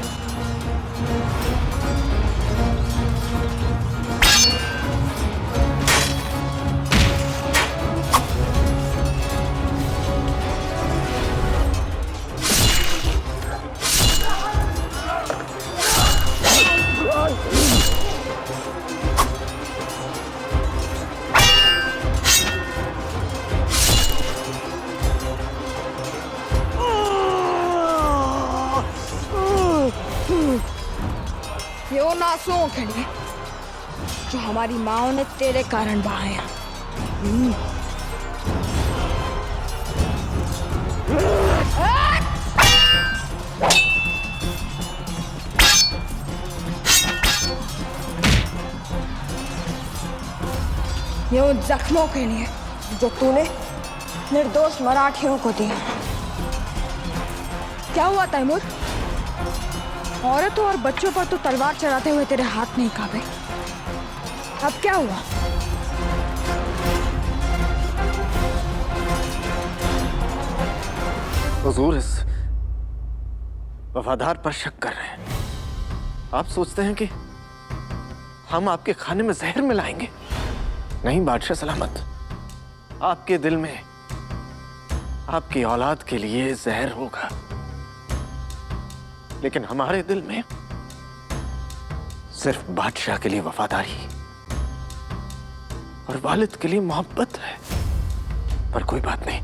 ये उन आंसुओं के लिए जो हमारी माओ ने तेरे कारण बहाया। ये उन जख्मों के लिए जो तूने निर्दोष मराठियों को दिए। क्या हुआ तैमूर? औरतों और बच्चों पर तो तलवार चलाते हुए तेरे हाथ नहीं कांपे। अब क्या हुआ? हुजूर इस वफादार पर शक कर रहे हैं। आप सोचते हैं कि हम आपके खाने में जहर मिलाएंगे? नहीं बादशाह सलामत, आपके दिल में आपकी औलाद के लिए जहर होगा, लेकिन हमारे दिल में सिर्फ बादशाह के लिए वफादारी और वालिद के लिए मोहब्बत है। पर कोई बात नहीं,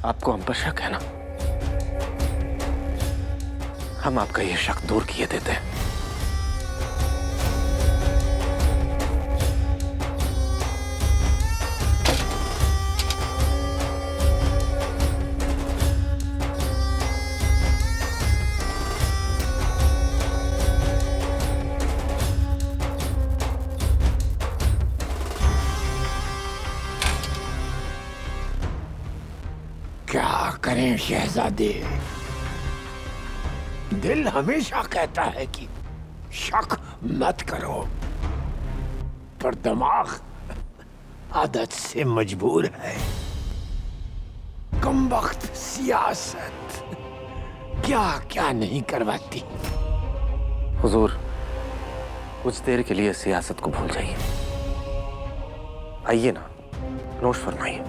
आपको हम पर शक है ना, हम आपका ये शक दूर किए देते हैं। क्या करें शहजादे, दिल हमेशा कहता है कि शक मत करो, पर दिमाग आदत से मजबूर है। कमबख्त सियासत क्या क्या नहीं करवाती। हुजूर, कुछ देर के लिए सियासत को भूल जाइए। आइए ना, नोश फरमाइए।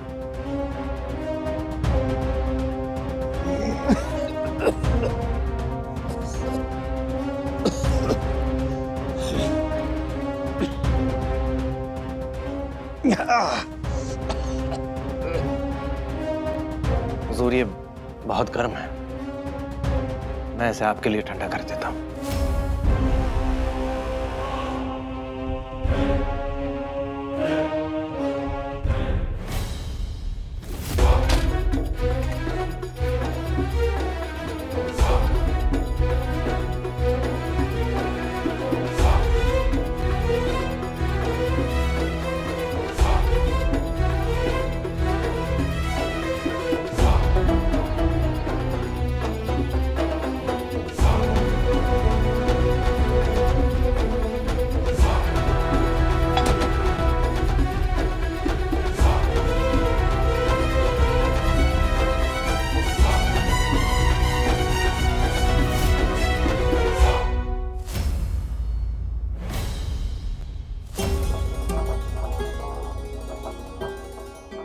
हुजूर, ये बहुत गर्म है, मैं इसे आपके लिए ठंडा कर देता हूं।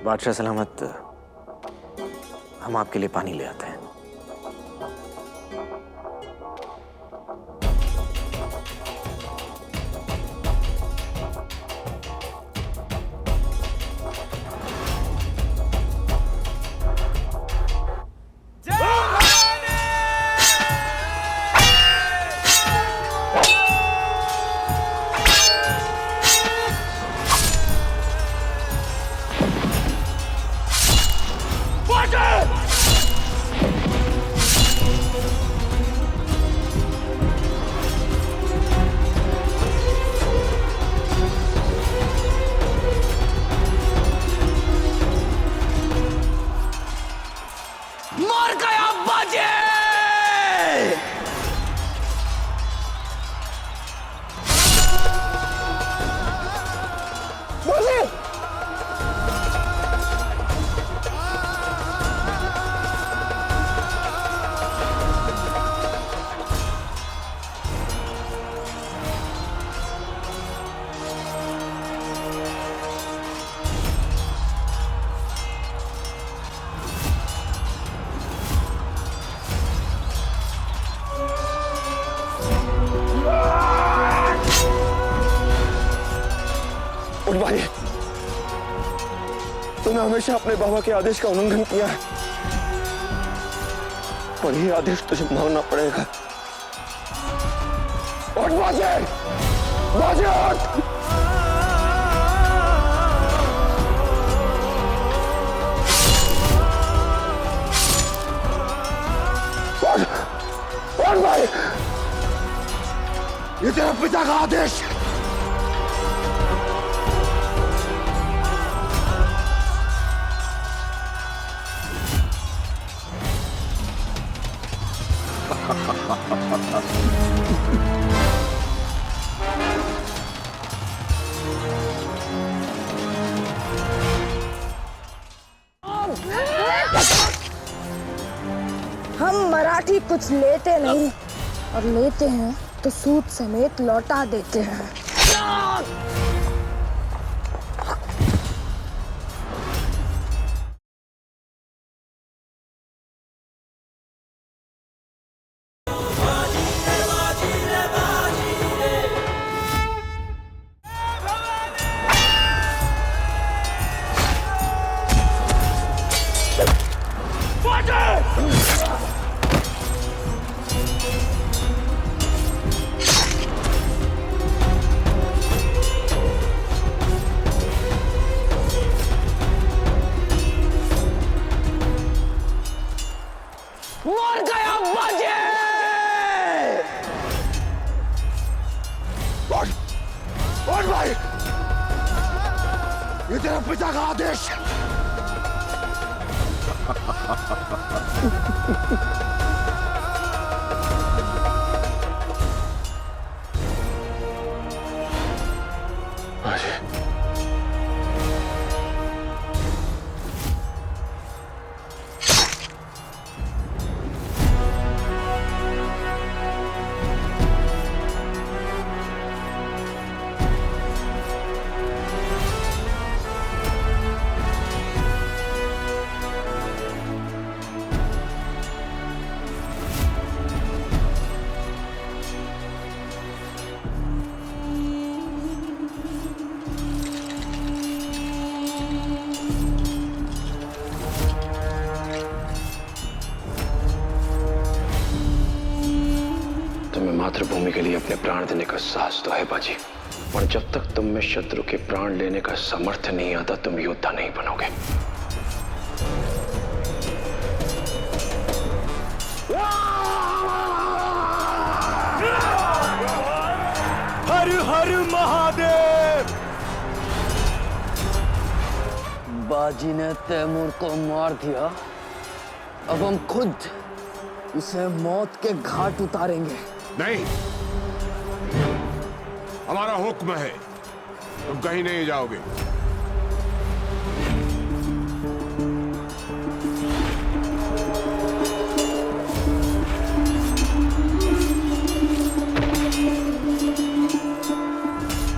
बादशाह सलामत, हम आपके लिए पानी ले आते हैं। और भाई, तूने हमेशा अपने बाबा के आदेश का उल्लंघन किया है और ये आदेश तुझे मानना पड़ेगा। उठ बाजे, बाजे उठ। और भाई, ये तेरा पिता का आदेश है। हम मराठी कुछ लेते नहीं और लेते हैं तो सूद समेत लौटा देते हैं। मर गया बाजे। और भाई, ये तेरा पिता का आदेश है। मातृभूमि के लिए अपने प्राण देने का साहस तो है बाजी, और जब तक तुम में शत्रु के प्राण लेने का सामर्थ्य नहीं आता तुम योद्धा नहीं बनोगे। हर हर महादेव। बाजी ने तैमूर को मार दिया, अब हम खुद उसे मौत के घाट उतारेंगे। नहीं, हमारा हुक्म है, तुम कहीं नहीं जाओगे।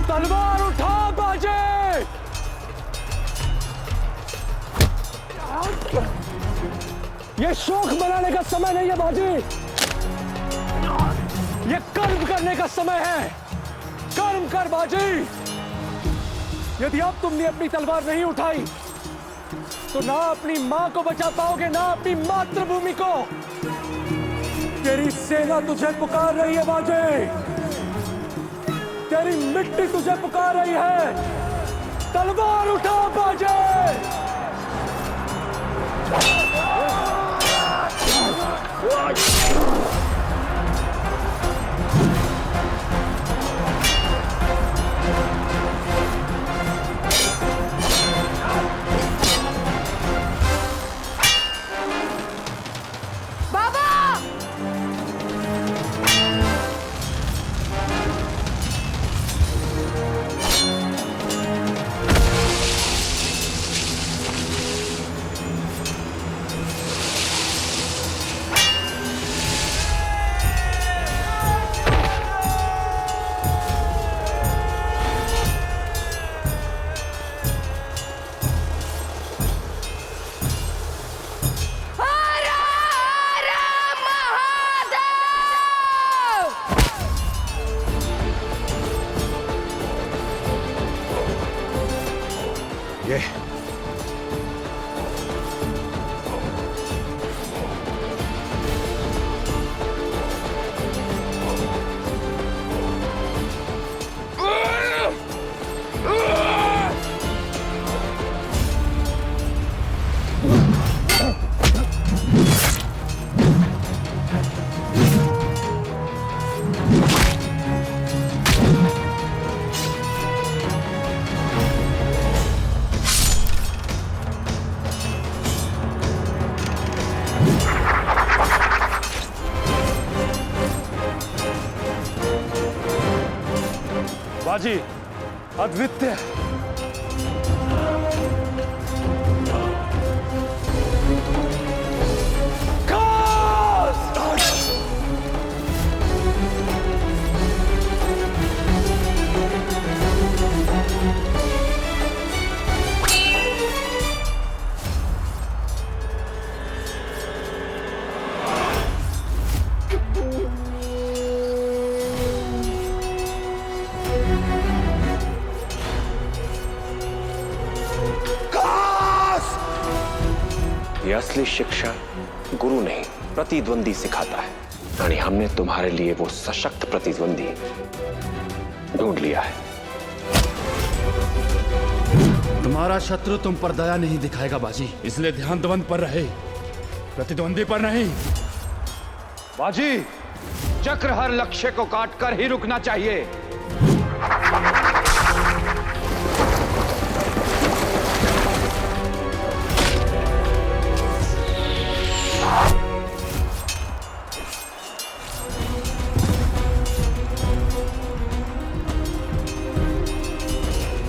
तलवार उठा बाजे। ये शौक मनाने का समय नहीं है बाजी, ये कर्म करने का समय है। कर्म कर बाजी। यदि अब तुमने अपनी तलवार नहीं उठाई तो ना अपनी मां को बचा पाओगे, ना अपनी मातृभूमि को। तेरी सेना तुझे पुकार रही है बाजे, तेरी मिट्टी तुझे पुकार रही है। तलवार उठा बाजे। ये बाजी अद्वितीय। ये असली शिक्षा गुरु नहीं प्रतिद्वंदी सिखाता है। यानी हमने तुम्हारे लिए वो सशक्त प्रतिद्वंदी ढूंढ लिया है। तुम्हारा शत्रु तुम पर दया नहीं दिखाएगा बाजी, इसलिए ध्यान द्वंद पर रहे, प्रतिद्वंदी पर नहीं। बाजी, चक्र हर लक्ष्य को काटकर ही रुकना चाहिए।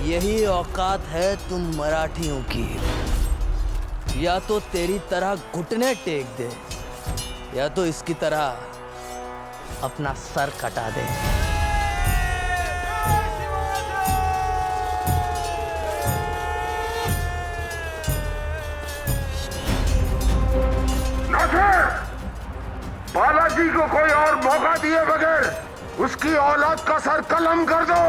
यही औकात है तुम मराठियों की। या तो तेरी तरह घुटने टेक दे, या तो इसकी तरह अपना सर कटा दे। बालाजी को कोई और मौका दिए बगैर उसकी औलाद का सर कलम कर दो।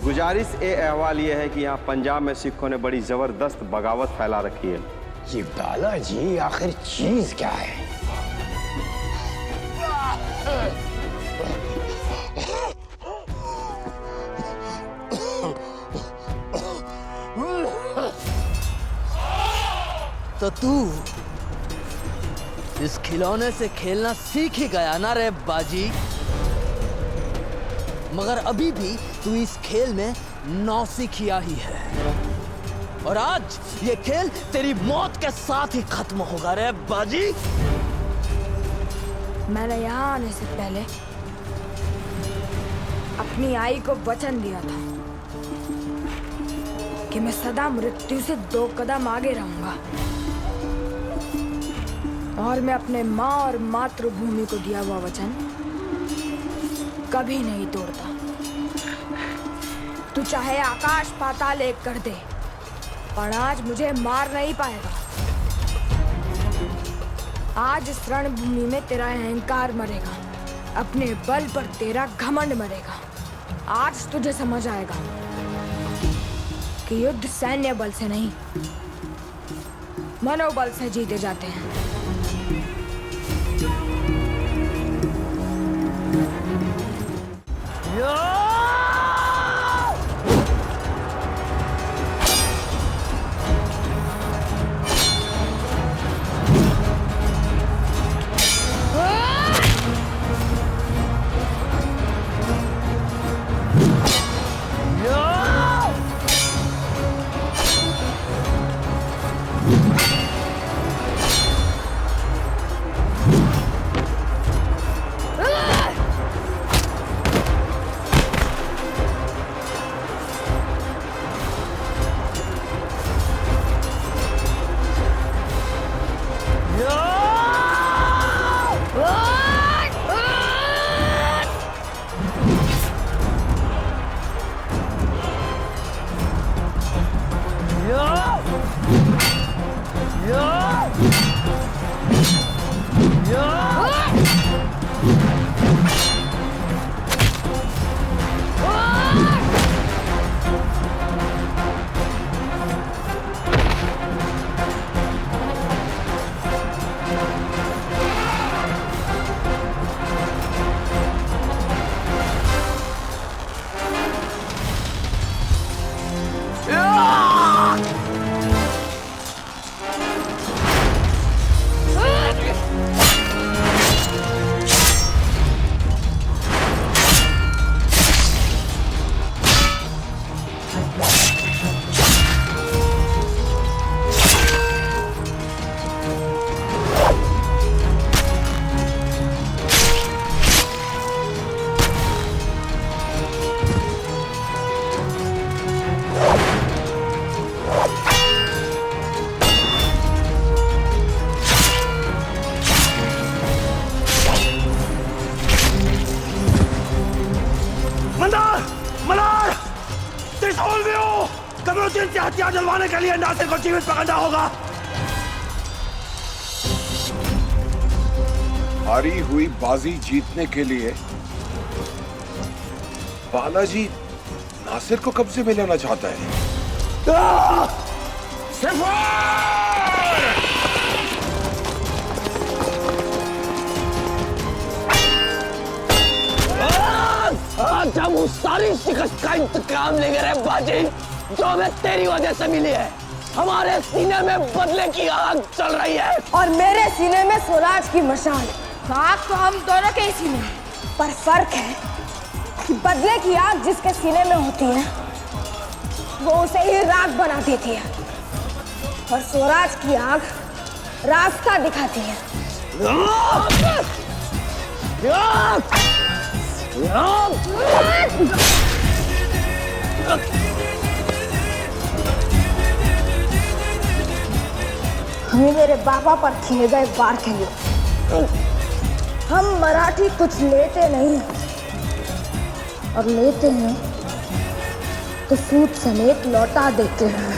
गुजारिश ए अहवाल ये है कि यहाँ पंजाब में सिखों ने बड़ी जबरदस्त बगावत फैला रखी है। ये बालाजी आखिर चीज क्या है? तो तू इस खिलौने से खेलना सीख ही गया ना रे बाजी? मगर अभी भी तू इस खेल में नौसिखिया ही है, और आज ये खेल तेरी मौत के साथ ही खत्म होगा रे बाजी। मैंने यहाँ आने से पहले अपनी आई को वचन दिया था कि मैं सदा मृत्यु से 2 कदम आगे रहूंगा, और मैं अपने माँ और मातृभूमि को दिया हुआ वचन कभी नहीं तोड़ता। तू चाहे आकाश पाताल एक कर दे, पर आज मुझे मार नहीं पाएगा। आज इस रणभूमि में तेरा अहंकार मरेगा, अपने बल पर तेरा घमंड मरेगा। आज तुझे समझ आएगा कि युद्ध सैन्य बल से नहीं, मनोबल से जीते जाते हैं। से हथियार डलवाने के लिए नासिर को जीवित पकड़ना होगा। हारी हुई बाजी जीतने के लिए बालाजी नासिर को कब्जे में लेना चाहता है। आज हम उस सारी शिकस्त का इंतकाम लेंगे रे बाजी, जो हमें तेरी वजह से मिली है। हमारे सीने में बदले की आग चल रही है और मेरे सीने में स्वराज की मशाल। आग तो हम दोनों के ही सीने में, पर फर्क है कि बदले की आग जिसके सीने में होती है वो उसे ही राख बना देती है और स्वराज की आग रास्ता दिखाती है। हमें मेरे बाबा पर किए गए वार के लिए हम मराठी कुछ लेते नहीं और लेते हैं तो सूद समेत लौटा देते हैं।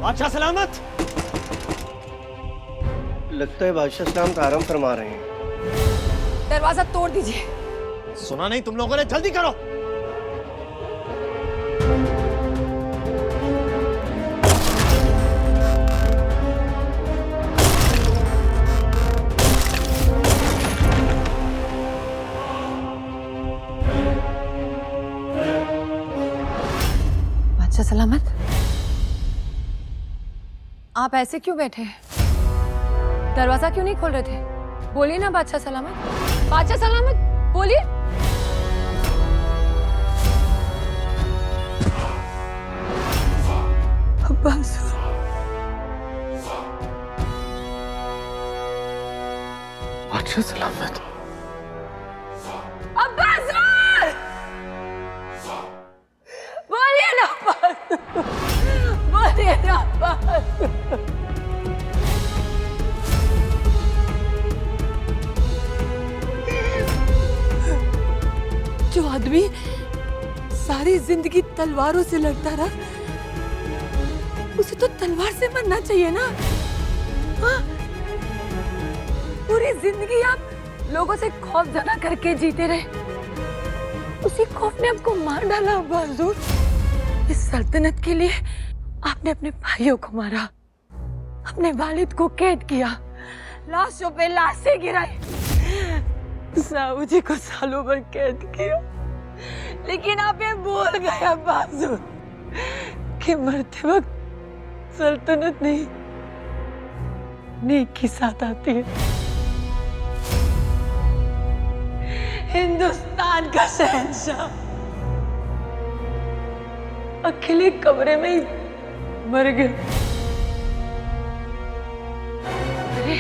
बादशाह सलामत। लगता है बादशाह सलाम का आराम फरमा रहे हैं। दरवाजा तोड़ दीजिए। सुना नहीं तुम लोगों ने? जल्दी करो। बादशाह सलामत, आप ऐसे क्यों बैठे हैं? दरवाजा क्यों नहीं खोल रहे थे? बोलिए ना बादशाह सलामत। बादशाह सलामत बोलिए। अब्बासुर, बादशाह सलामत। अब्बासुर, बोलिए ना अब्बासुर, बोलिए ना अब्बासुर। जो आदमी सारी जिंदगी तलवारों से लड़ता रहा, उसे तो तलवार से मरना चाहिए ना। हाँ? पूरी जिंदगी आप लोगों से खौफ ज़दा करके जीते रहे, उसी खौफ ने आपको मार डाला अब्बासुर। इस सल्तनत के लिए आपने अपने भाइयों को मारा, अपने वालिद को कैद किया, लाशों पे लाशें गिराई, साहू जी को सालों भर कैद किया। लेकिन आप ये भूल गए अब्बासुर कि मरते वक्त सल्तनत नहीं, नेकी साथ आती है। हिंदुस्तान का शहंशाह अकेले कमरे में ही मर गए। अरे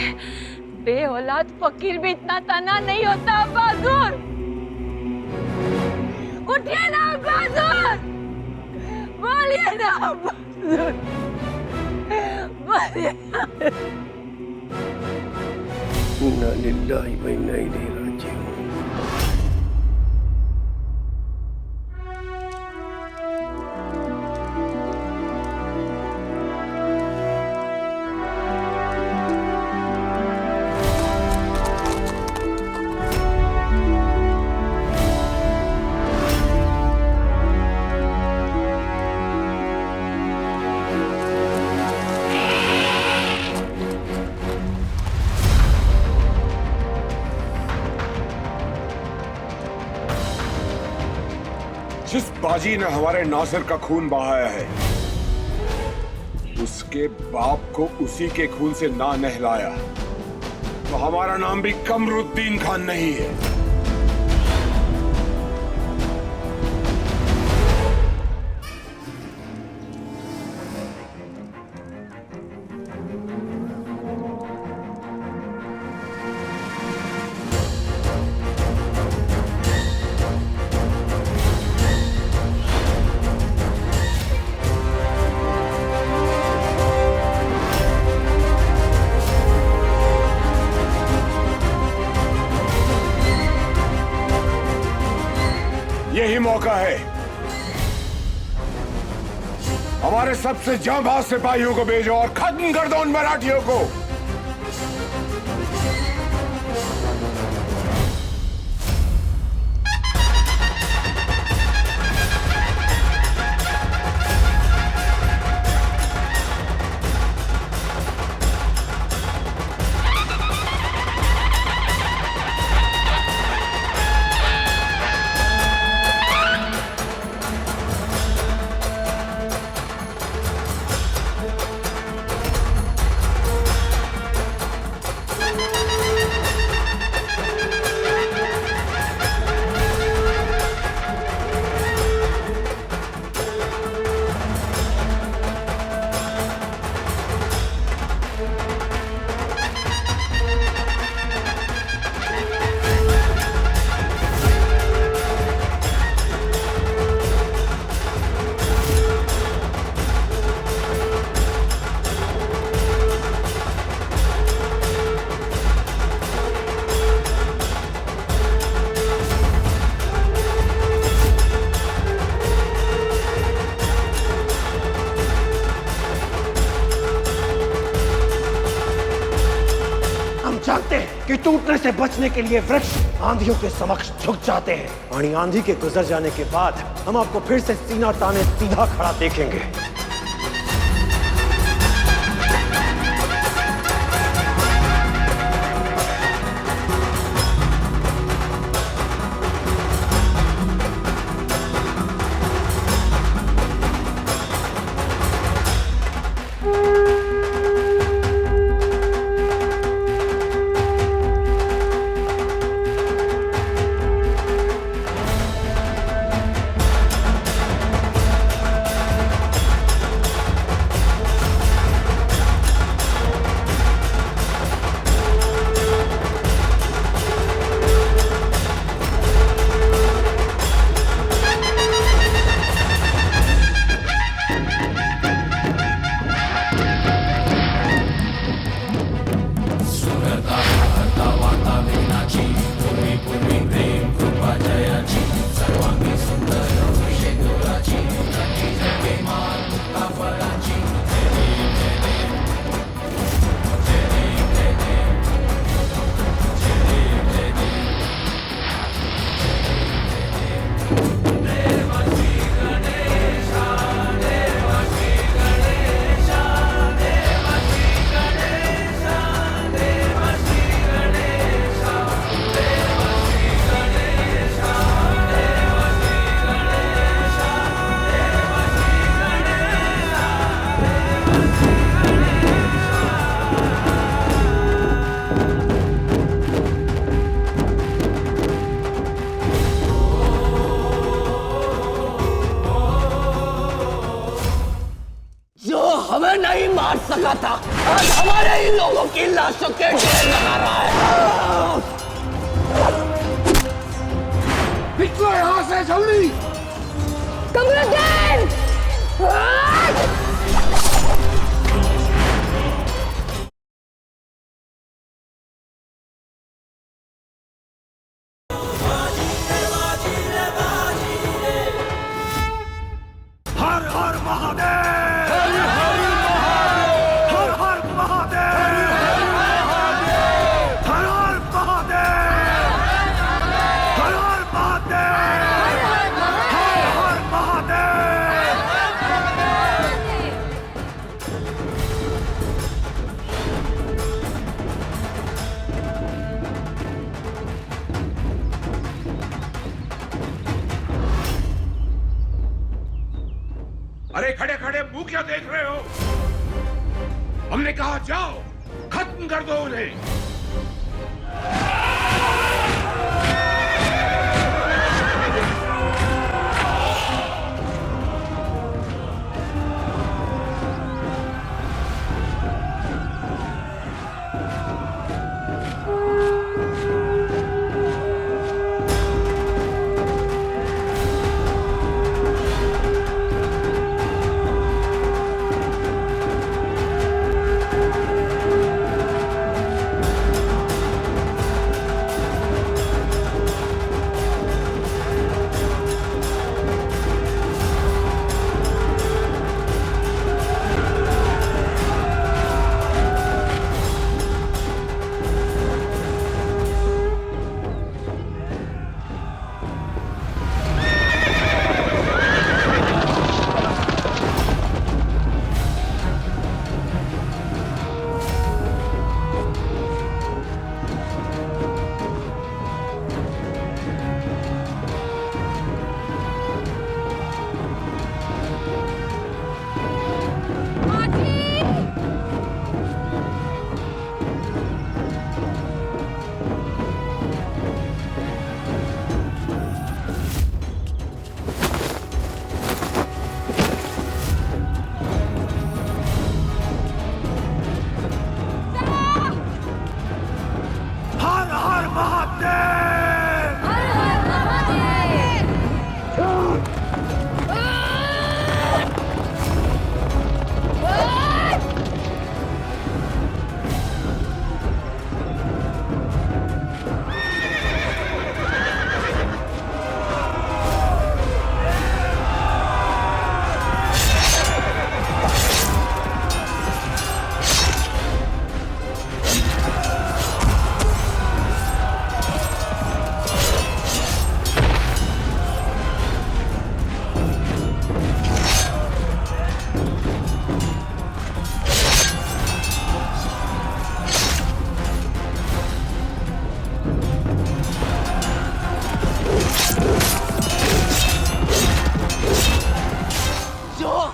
बेऔलाद फकीर भी इतना तना नहीं होता अब्बासुर। उठिए ना अब्बासुर, बोलिए ना अब्बासुर, बोलिए ना। इन्ना लिल्लाहि व इन्ना इलैहि राजिऊन। जिस बाजी ने हमारे नासिर का खून बहाया है, उसके बाप को उसी के खून से ना नहलाया तो हमारा नाम भी कमरुद्दीन खान नहीं है। यही मौका है हमारे सबसे जांबाज सिपाहियों को भेजो और खत्म कर दो उन मराठियों को। जानते हैं कि टूटने से बचने के लिए वृक्ष आंधियों के समक्ष झुक जाते हैं। और आंधी के गुजर जाने के बाद हम आपको फिर से सीना ताने सीधा खड़ा देखेंगे। हमें नहीं मार सका था, आज हमारे ही लोगों की लाशों के ढेर लगा रहा है। निकलो यहाँ से जल्दी। कमरुद्दीन! हर हर महादेव! अरे खड़े खड़े मुंह क्या देख रहे हो? हमने कहा जाओ, खत्म कर दो उन्हें।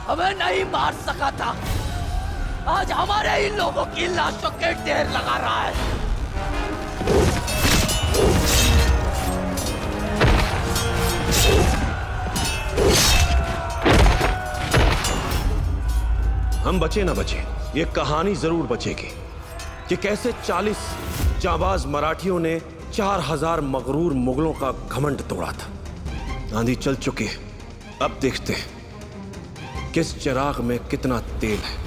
हमें नहीं मार सका था, आज हमारे ही लोगों की लाशों के ढेर लगा रहा है। हम बचे ना बचे, ये कहानी जरूर बचेगी कि कैसे 40 जाबाज मराठियों ने 4000 मगरूर मुगलों का घमंड तोड़ा था। आंधी चल चुकी है, अब देखते हैं किस चिराग में कितना तेल है।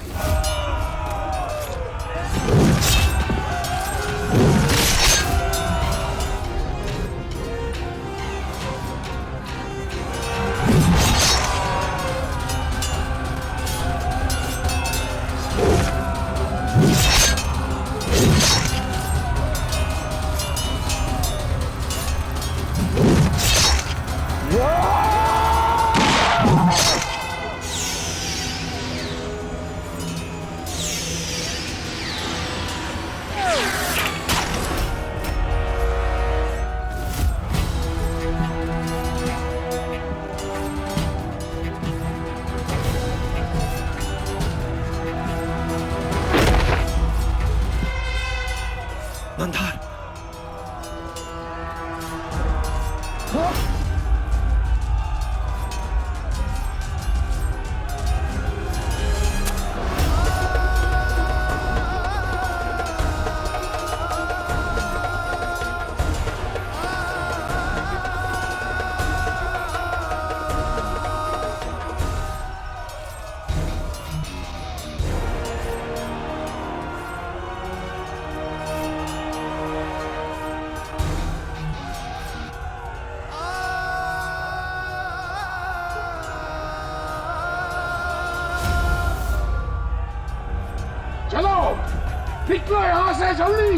निकलो यहां से जल्दी।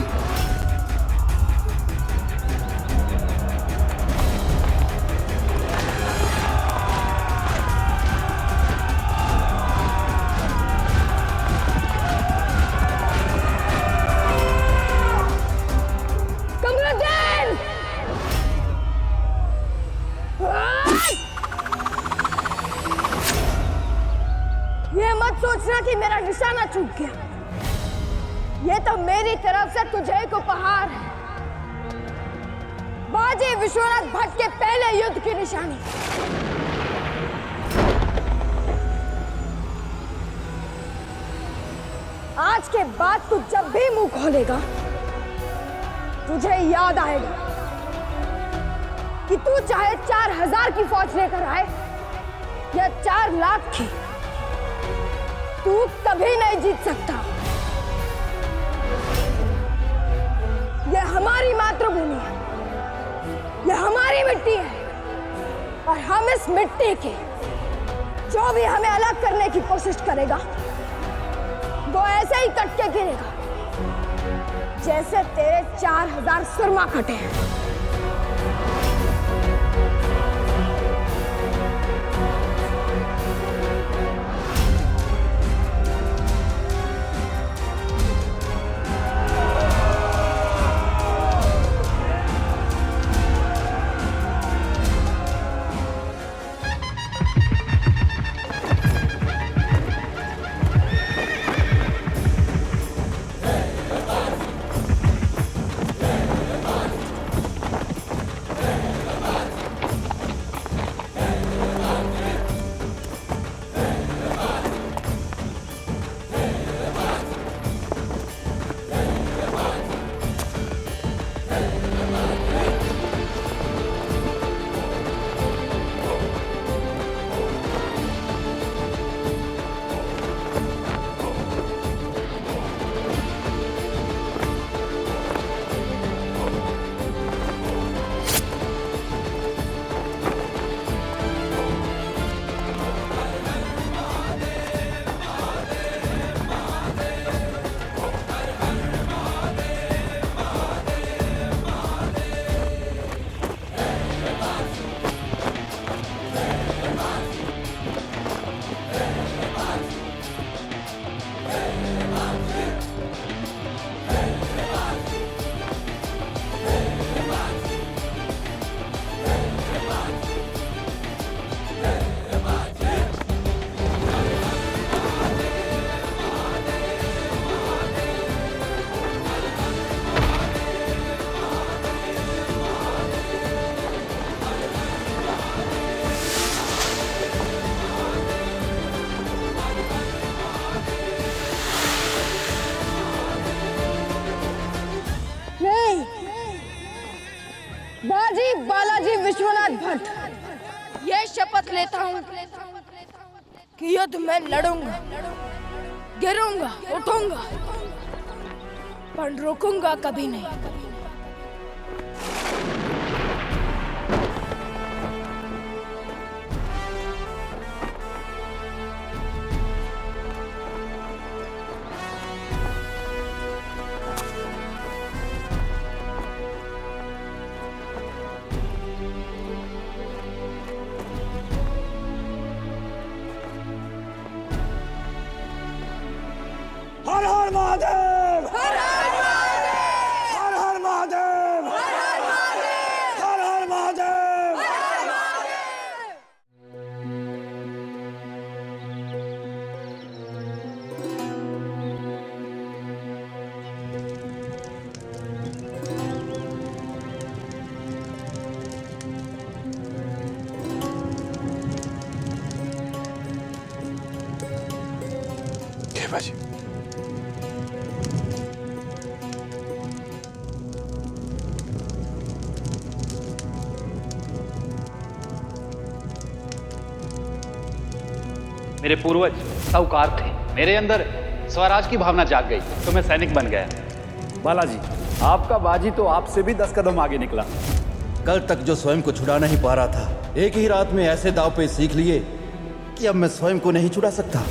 कि मेरा निशाना चूक गया। ये तो मेरी तरफ से तुझे एक उपहार है, बाजी विश्वनाथ भट्ट के पहले युद्ध की निशानी। आज के बाद तू जब भी मुंह खोलेगा तुझे याद आएगा कि तू चाहे 4000 की फौज लेकर आए या 4 लाख की, तू कभी नहीं जीत सकता। यह हमारी मातृभूमि है, यह हमारी मिट्टी है, और हम इस मिट्टी के जो भी हमें अलग करने की कोशिश करेगा वो ऐसे ही कट के गिरेगा जैसे तेरे 4000 सुरमा कटे हैं। बाजी बालाजी विश्वनाथ भट्ट, ये शपथ लेता हूँ कि युद्ध में लड़ूंगा, गिरूंगा, उठूंगा, पर रुकूंगा कभी नहीं। हर हर महादेव, हर हर महादेव, हर हर महादेव, हर हर महादेव, हर हर महादेव। बाजी मेरे पूर्वज साहूकार थे, मेरे अंदर स्वराज की भावना जाग गई तो मैं सैनिक बन गया। बालाजी, आपका बाजी तो आपसे भी 10 कदम आगे निकला। कल तक जो स्वयं को छुड़ा नहीं पा रहा था, एक ही रात में ऐसे दाव पे सीख लिए कि अब मैं स्वयं को नहीं छुड़ा सकता।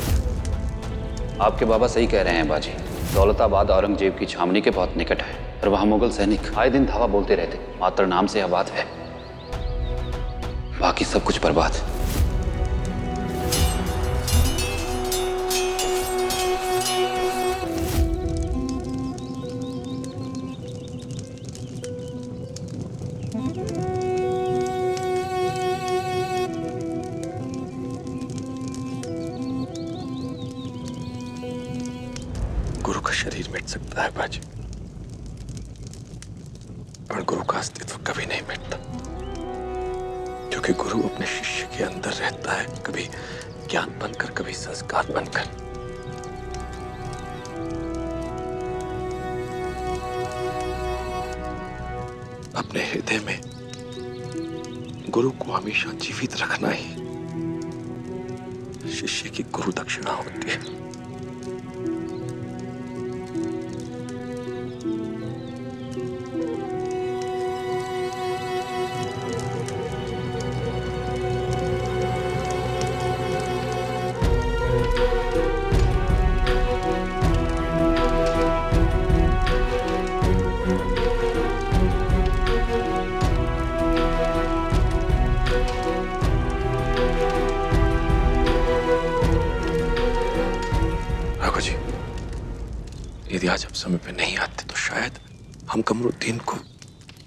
आपके बाबा सही कह रहे हैं बाजी। दौलताबाद औरंगजेब की छावनी के बहुत निकट है और वहां मुगल सैनिक आए दिन धावा बोलते रहते। मात्र नाम से आबाद है, बाकी सब कुछ बर्बाद। का शरीर मिट सकता है बाजी, और गुरु का अस्तित्व कभी नहीं मिटता, क्योंकि गुरु अपने शिष्य के अंदर रहता है, कभी ज्ञान बनकर, कभी संस्कार बनकर। अपने हृदय में गुरु को हमेशा जीवित रखना ही शिष्य की गुरु दक्षिणा होती है। यदि आज हम समय पे नहीं आते तो शायद हम कमरुद्दीन को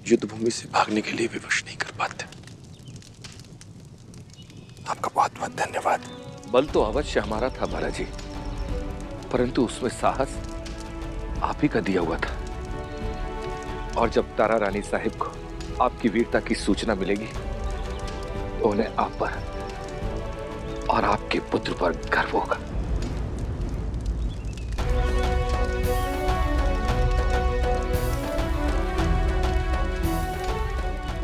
युद्ध भूमि से भागने के लिए विवश नहीं कर पाते। आपका बहुत बहुत धन्यवाद। बल तो अवश्य हमारा था बालाजी, परंतु उसमें साहस आप ही का दिया हुआ था। और जब तारा रानी साहिब को आपकी वीरता की सूचना मिलेगी तो उन्हें आप पर और आपके पुत्र पर गर्व होगा।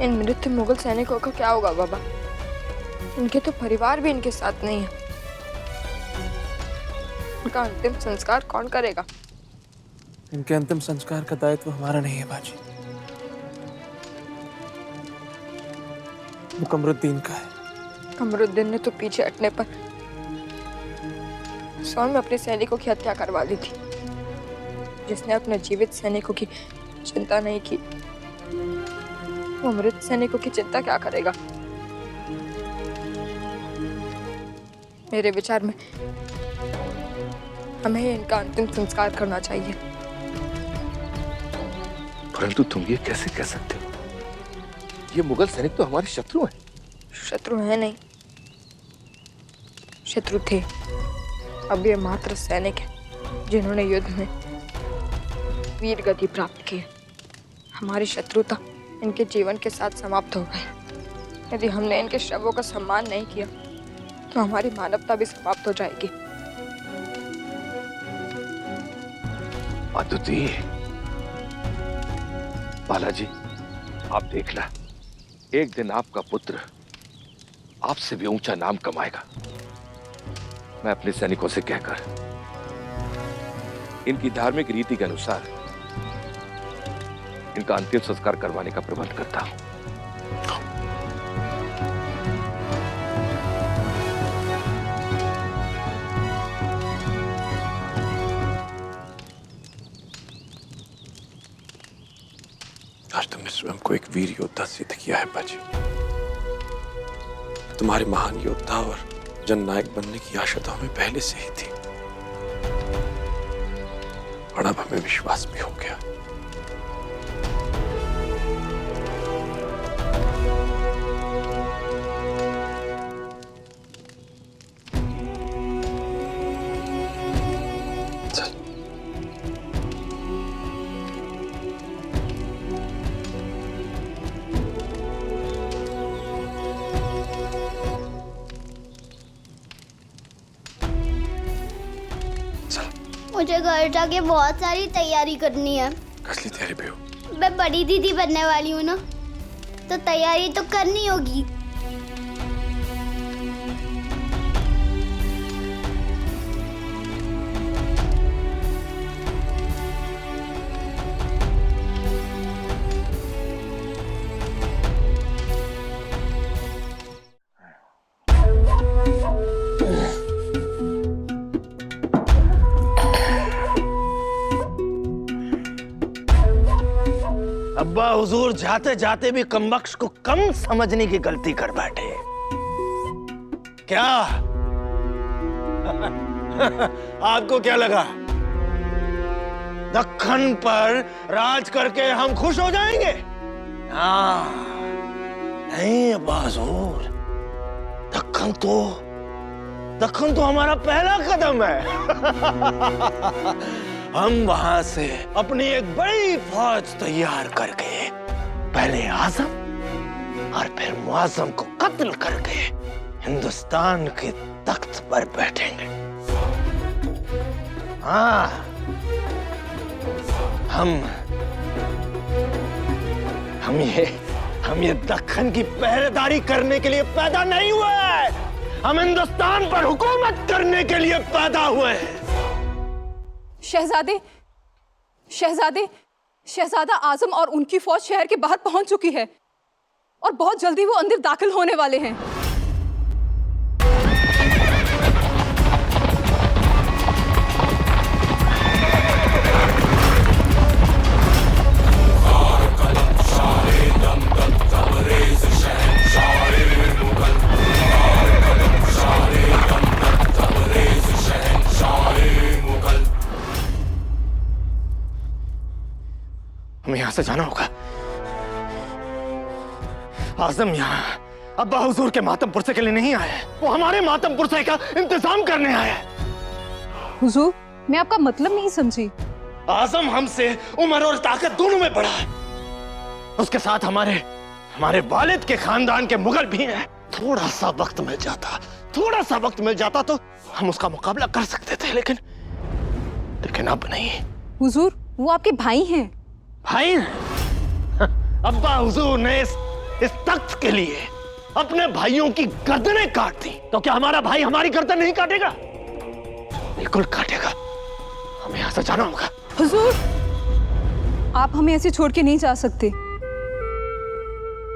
इन मृत्यु मुगल सैनिकों का क्या होगा बाबा? इनके तो परिवार भी इनके साथ नहीं है। इनका अंतिम संस्कार कौन करेगा? इनके अंतिम संस्कार का दायित्व हमारा नहीं है बाजी, वो कमरुद्दीन का है। कमरुद्दीन ने तो पीछे हटने पर स्वयं अपने सैनिकों की हत्या करवा ली थी। जिसने अपने जीवित सैनिकों की चिंता नहीं की, वो मृत सैनिकों की चिंता क्या करेगा? मेरे विचार में हमें इनका अंतिम संस्कार करना चाहिए। परंतु तुम ये कैसे कह सकते हो? ये मुगल सैनिक तो हमारे शत्रु हैं। शत्रु है नहीं, शत्रु थे। अब ये मात्र सैनिक हैं जिन्होंने युद्ध में वीर गति प्राप्त की। हमारी शत्रुता इनके जीवन के साथ समाप्त हो गई। यदि हमने इनके शवों का सम्मान नहीं किया तो हमारी मानवता भी समाप्त हो जाएगी। अदिति, बालाजी, आप देखना, एक दिन आपका पुत्र आपसे भी ऊंचा नाम कमाएगा। मैं अपने सैनिकों से कहकर इनकी धार्मिक रीति के अनुसार इनका अंतिम संस्कार करवाने का प्रबंध करता हूं। आज तुमने स्वयं को एक वीर योद्धा सिद्ध किया है बाजी। तुम्हारे महान योद्धा और जननायक बनने की आशा तो हमें पहले से ही थी, और अब हमें विश्वास भी हो गया। मुझे घर जाके बहुत सारी तैयारी करनी है। कसली तैयारी पे हो? मैं बड़ी दीदी बनने वाली हूँ ना, तो तैयारी तो करनी होगी। अब्बा हुजूर जाते जाते भी कमबख्श को कम समझने की गलती कर बैठे। क्या आपको क्या लगा दक्खन पर राज करके हम खुश हो जाएंगे? हाँ, नहीं अब्बा हुजूर, दक्खन तो हमारा पहला कदम है। हम वहां से अपनी एक बड़ी फौज तैयार करके पहले आजम और फिर मुआजम को कत्ल करके हिंदुस्तान के तख्त पर बैठेंगे। हाँ, हम ये दक्खन की पहरेदारी करने के लिए पैदा नहीं हुए हैं। हम हिंदुस्तान पर हुकूमत करने के लिए पैदा हुए हैं। शहजादा आजम और उनकी फौज शहर के बाहर पहुंच चुकी है और बहुत जल्दी वो अंदर दाखिल होने वाले हैं। हमें यहां से जाना होगा। आजम यहाँ अब्बा हुजूर के मातम पुरसे के लिए नहीं आया है, वो हमारे मातम पुरसे का इंतजाम करने आया है। हुजूर, मैं आपका मतलब नहीं समझी। आजम हमसे उम्र और ताकत दोनों में बड़ा है। उसके साथ हमारे वालिद के खानदान के मुगल भी हैं। थोड़ा सा वक्त मिल जाता तो हम उसका मुकाबला कर सकते थे, लेकिन अब नहीं। हुजूर, वो आपके भाई हैं। भाई? अब्बा हुजूर ने इस तख्त के लिए अपने भाइयों की गर्दनें काट दी, तो क्या हमारा भाई हमारी गर्दन नहीं काटेगा? बिल्कुल काटेगा। हमें यहां से जाना होगा। हुजूर, आप हमें ऐसे छोड़ के नहीं जा सकते।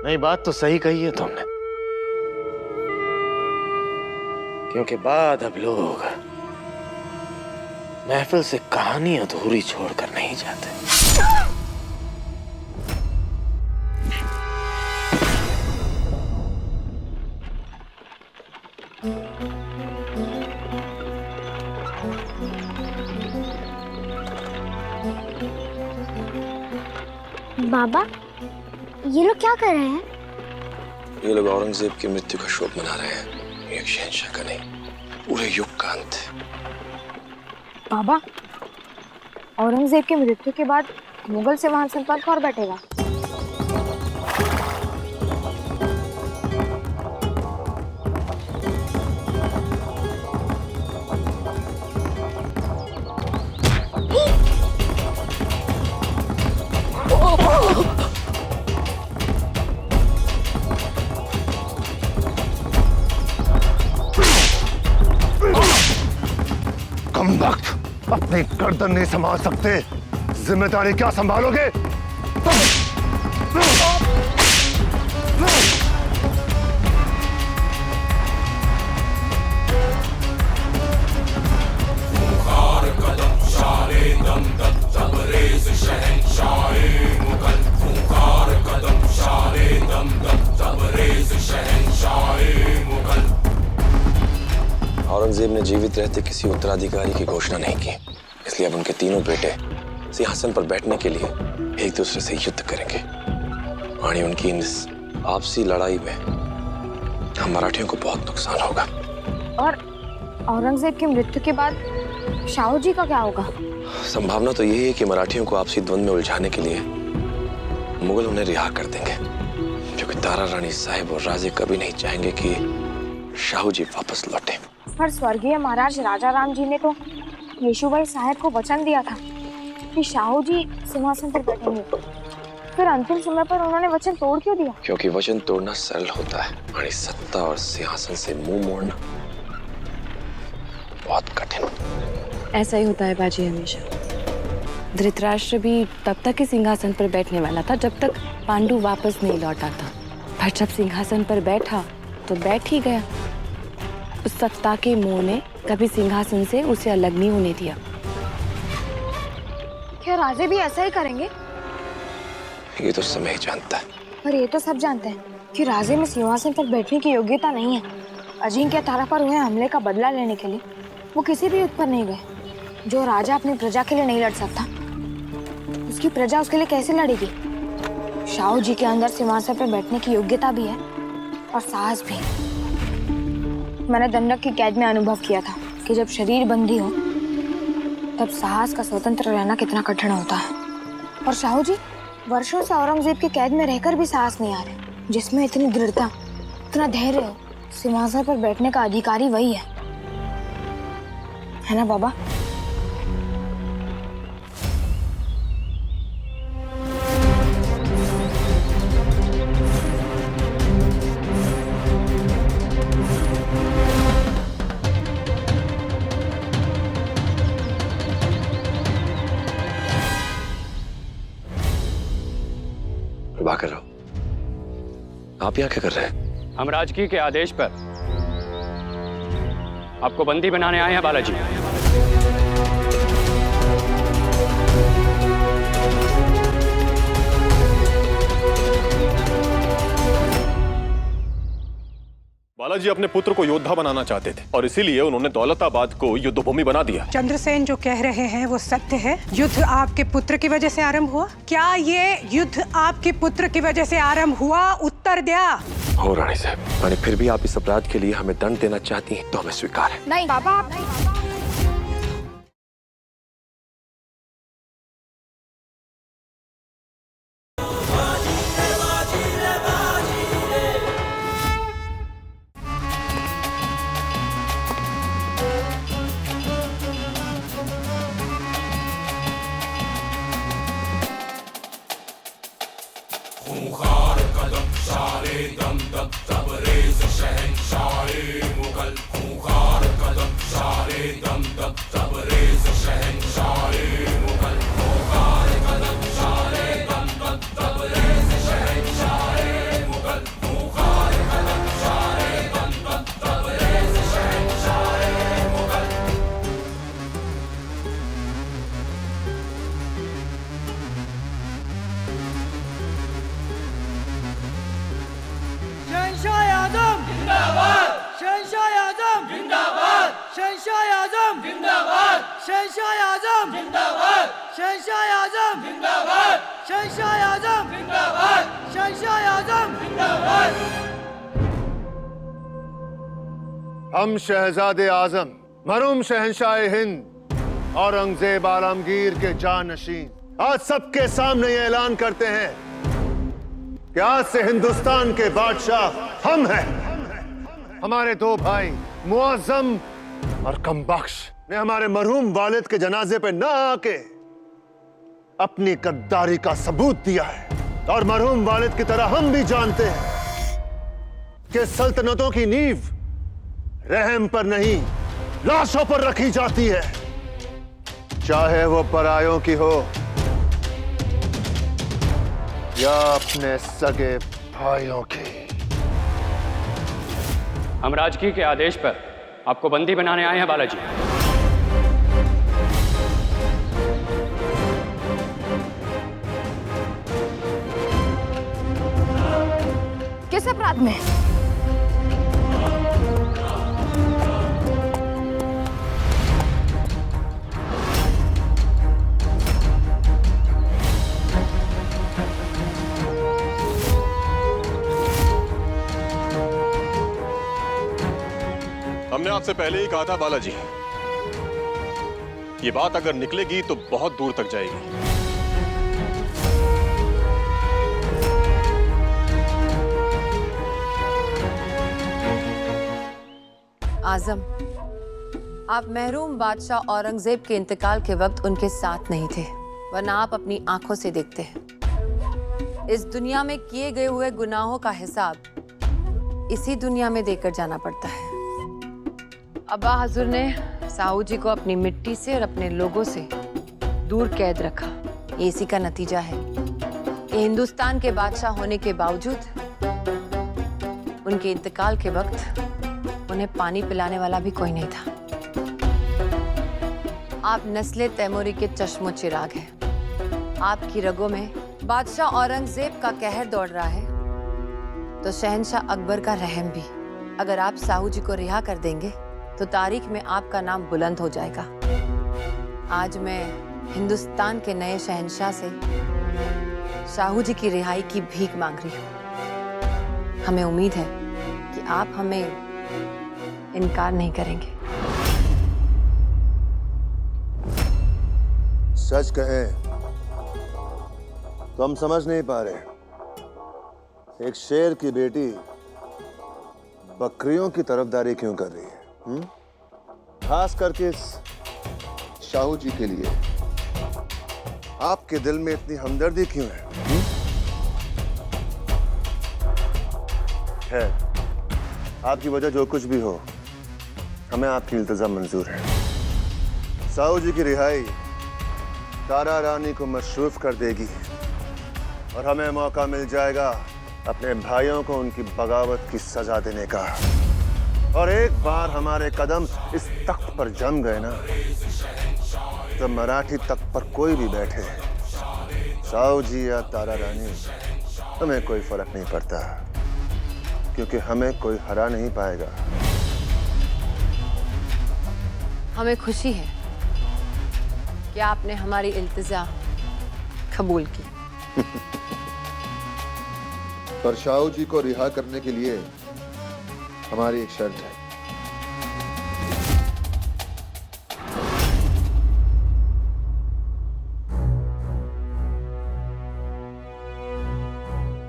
नहीं, बात तो सही कही है तुमने, क्योंकि बाद अब लोग महफिल से कहानी अधूरी छोड़कर नहीं जाते। बाबा, ये लोग क्या कर रहे हैं? ये लोग औरंगजेब की मृत्यु का शोक मना रहे हैं। ये शहंशाह का नहीं, पूरे युग का अंत है। बाबा, औरंगजेब की मृत्यु के बाद मुगल सिंहासन पर कौन बैठेगा? कम वक्त, अपनी गर्दन नहीं संभाल सकते, जिम्मेदारी क्या संभालोगे? औरंगजेब ने जीवित रहते किसी उत्तराधिकारी की घोषणा नहीं की, इसलिए अब उनके तीनों बेटे सिंहासन पर बैठने के लिए एक दूसरे से युद्ध करेंगे। वाणी, उनकी इस आपसी लड़ाई में हम मराठियों को बहुत नुकसान होगा। और औरंगजेब की मृत्यु के बाद शाहू जी का क्या होगा? संभावना तो यही है कि मराठियों को आपसी द्वंद में उलझाने के लिए मुगल उन्हें रिहा कर देंगे, क्योंकि तारा रानी साहिब और राजे कभी नहीं चाहेंगे कि शाहू जी वापस लौटे। पर स्वर्गीय महाराज राजा राम जी ने तो येशुभाई साहब को वचन दिया था कि शाहू जी सिंहासन पर बैठेंगे। फिर अंतिम समय पर उन्होंने वचन तोड़ क्यों दिया? क्योंकि वचन तोड़ना सरल होता है, और सत्ता और सिंहासन से मुंह मोड़ना बहुत कठिन। ऐसा ही होता है बाजी, हमेशा। धृतराष्ट्र भी तब तक ही सिंहासन पर बैठने वाला था जब तक पांडु वापस नहीं लौटा था, पर जब सिंहासन पर बैठा तो बैठ ही गया। उस सत्ता के मोह ने कभी सिंहासन से उसे अलग नहीं होने दिया। क्या राजे भी ऐसा ही करेंगे? ये तो समय ही जानता है। पर ये तो सब जानते हैं कि राजे में सिंहासन पर बैठने की योग्यता नहीं है। अजिंक्य तारा पर हुए हमले का बदला लेने के लिए वो किसी भी युद्ध पर नहीं गए। जो राजा अपनी प्रजा के लिए नहीं लड़ सकता, उसकी प्रजा उसके लिए कैसे लड़ेगी? शाहू जी के अंदर सिंहासन पर बैठने की योग्यता भी है और साहस भी। मैंने दंडक की कैद में अनुभव किया था कि जब शरीर बंदी हो तब साहस का स्वतंत्र रहना कितना कठिन होता है। और शाहू जी, वर्षों से औरंगजेब की कैद में रहकर भी साहस नहीं आ रहे। जिसमें इतनी दृढ़ता, इतना धैर्य हो, सिंहासन पर बैठने का अधिकारी वही है ना बाबा? प्रभाकर राव, आप यहाँ क्या कर रहे हैं? हम राजकीय के आदेश पर आपको बंदी बनाने आए हैं बालाजी। बालाजी अपने पुत्र को योद्धा बनाना चाहते थे और इसीलिए उन्होंने दौलताबाद को युद्धभूमि बना दिया। चंद्रसेन जो कह रहे हैं वो सत्य है। युद्ध आपके पुत्र की वजह से आरंभ हुआ? क्या ये युद्ध आपके पुत्र की वजह से आरंभ हुआ? उत्तर दिया। हो रानी साहब, रानी फिर भी आप इस अपराध के लिए हमें दंड देना चाहती हैं तो हमें स्वीकार है। नहीं बाबा, हम शहजादे आजम मरूम शहंशाह हिंद औरंगजेब आलमगीर के जानशीन आज सबके सामने ये ऐलान करते हैं कि आज से हिंदुस्तान के बादशाह हम हैं। हमारे दो भाई मुअज्जम और कमबख्श ने हमारे मरहूम वालिद के जनाजे पे ना आके अपनी गद्दारी का सबूत दिया है और मरहूम वालिद की तरह हम भी जानते हैं कि सल्तनतों की नींव रहम पर नहीं लाशों पर रखी जाती है, चाहे वो परायों की हो या अपने सगे भाइयों की। हम राजकीय के आदेश पर आपको बंदी बनाने आए हैं बालाजी। किस अपराध में? हमने आपसे पहले ही कहा था बालाजी, ये बात अगर निकलेगी तो बहुत दूर तक जाएगी। आजम, आप महरूम बादशाह औरंगजेब के इंतकाल के वक्त उनके साथ नहीं थे, वरना आप अपनी आंखों से देखते हैं। इस दुनिया में किए गए हुए गुनाहों का हिसाब इसी दुनिया में देकर जाना पड़ता है। अब्बा हजूर ने साहू जी को अपनी मिट्टी से और अपने लोगों से दूर कैद रखा। ये इसी का नतीजा है कि हिंदुस्तान के बादशाह होने के बावजूद उनके इंतकाल के वक्त उन्हें पानी पिलाने वाला भी कोई नहीं था। आप नस्ले तैमूरी के चश्मो चिराग हैं। आपकी रगों में बादशाह औरंगजेब का कहर दौड़ रहा है तो शहंशाह अकबर का रहम भी। अगर आप साहू जी को रिहा कर देंगे तो तारीख में आपका नाम बुलंद हो जाएगा। आज मैं हिंदुस्तान के नए शहंशाह से साहू जी की रिहाई की भीख मांग रही हूँ। हमें उम्मीद है कि आप हमें इनकार नहीं करेंगे। सच कहें तो हम समझ नहीं पा रहे, एक शेर की बेटी बकरियों की तरफदारी क्यों कर रही है? खास करके इस शाहू जी के लिए आपके दिल में इतनी हमदर्दी क्यों है? खैर, आपकी वजह जो कुछ भी हो, हमें आपकी इल्तिजा मंजूर है। साहू जी की रिहाई तारा रानी को मशरूफ कर देगी और हमें मौका मिल जाएगा अपने भाइयों को उनकी बगावत की सजा देने का। और एक बार हमारे कदम इस तख्त पर जम गए ना, तो मराठी तख्त पर कोई भी बैठे, साहू जी या तारा रानी, हमें कोई फर्क नहीं पड़ता, क्योंकि हमें कोई हरा नहीं पाएगा। हमें खुशी है कि आपने हमारी इल्तिजा कबूल की। पर शाहू जी को रिहा करने के लिए हमारी एक शर्त है।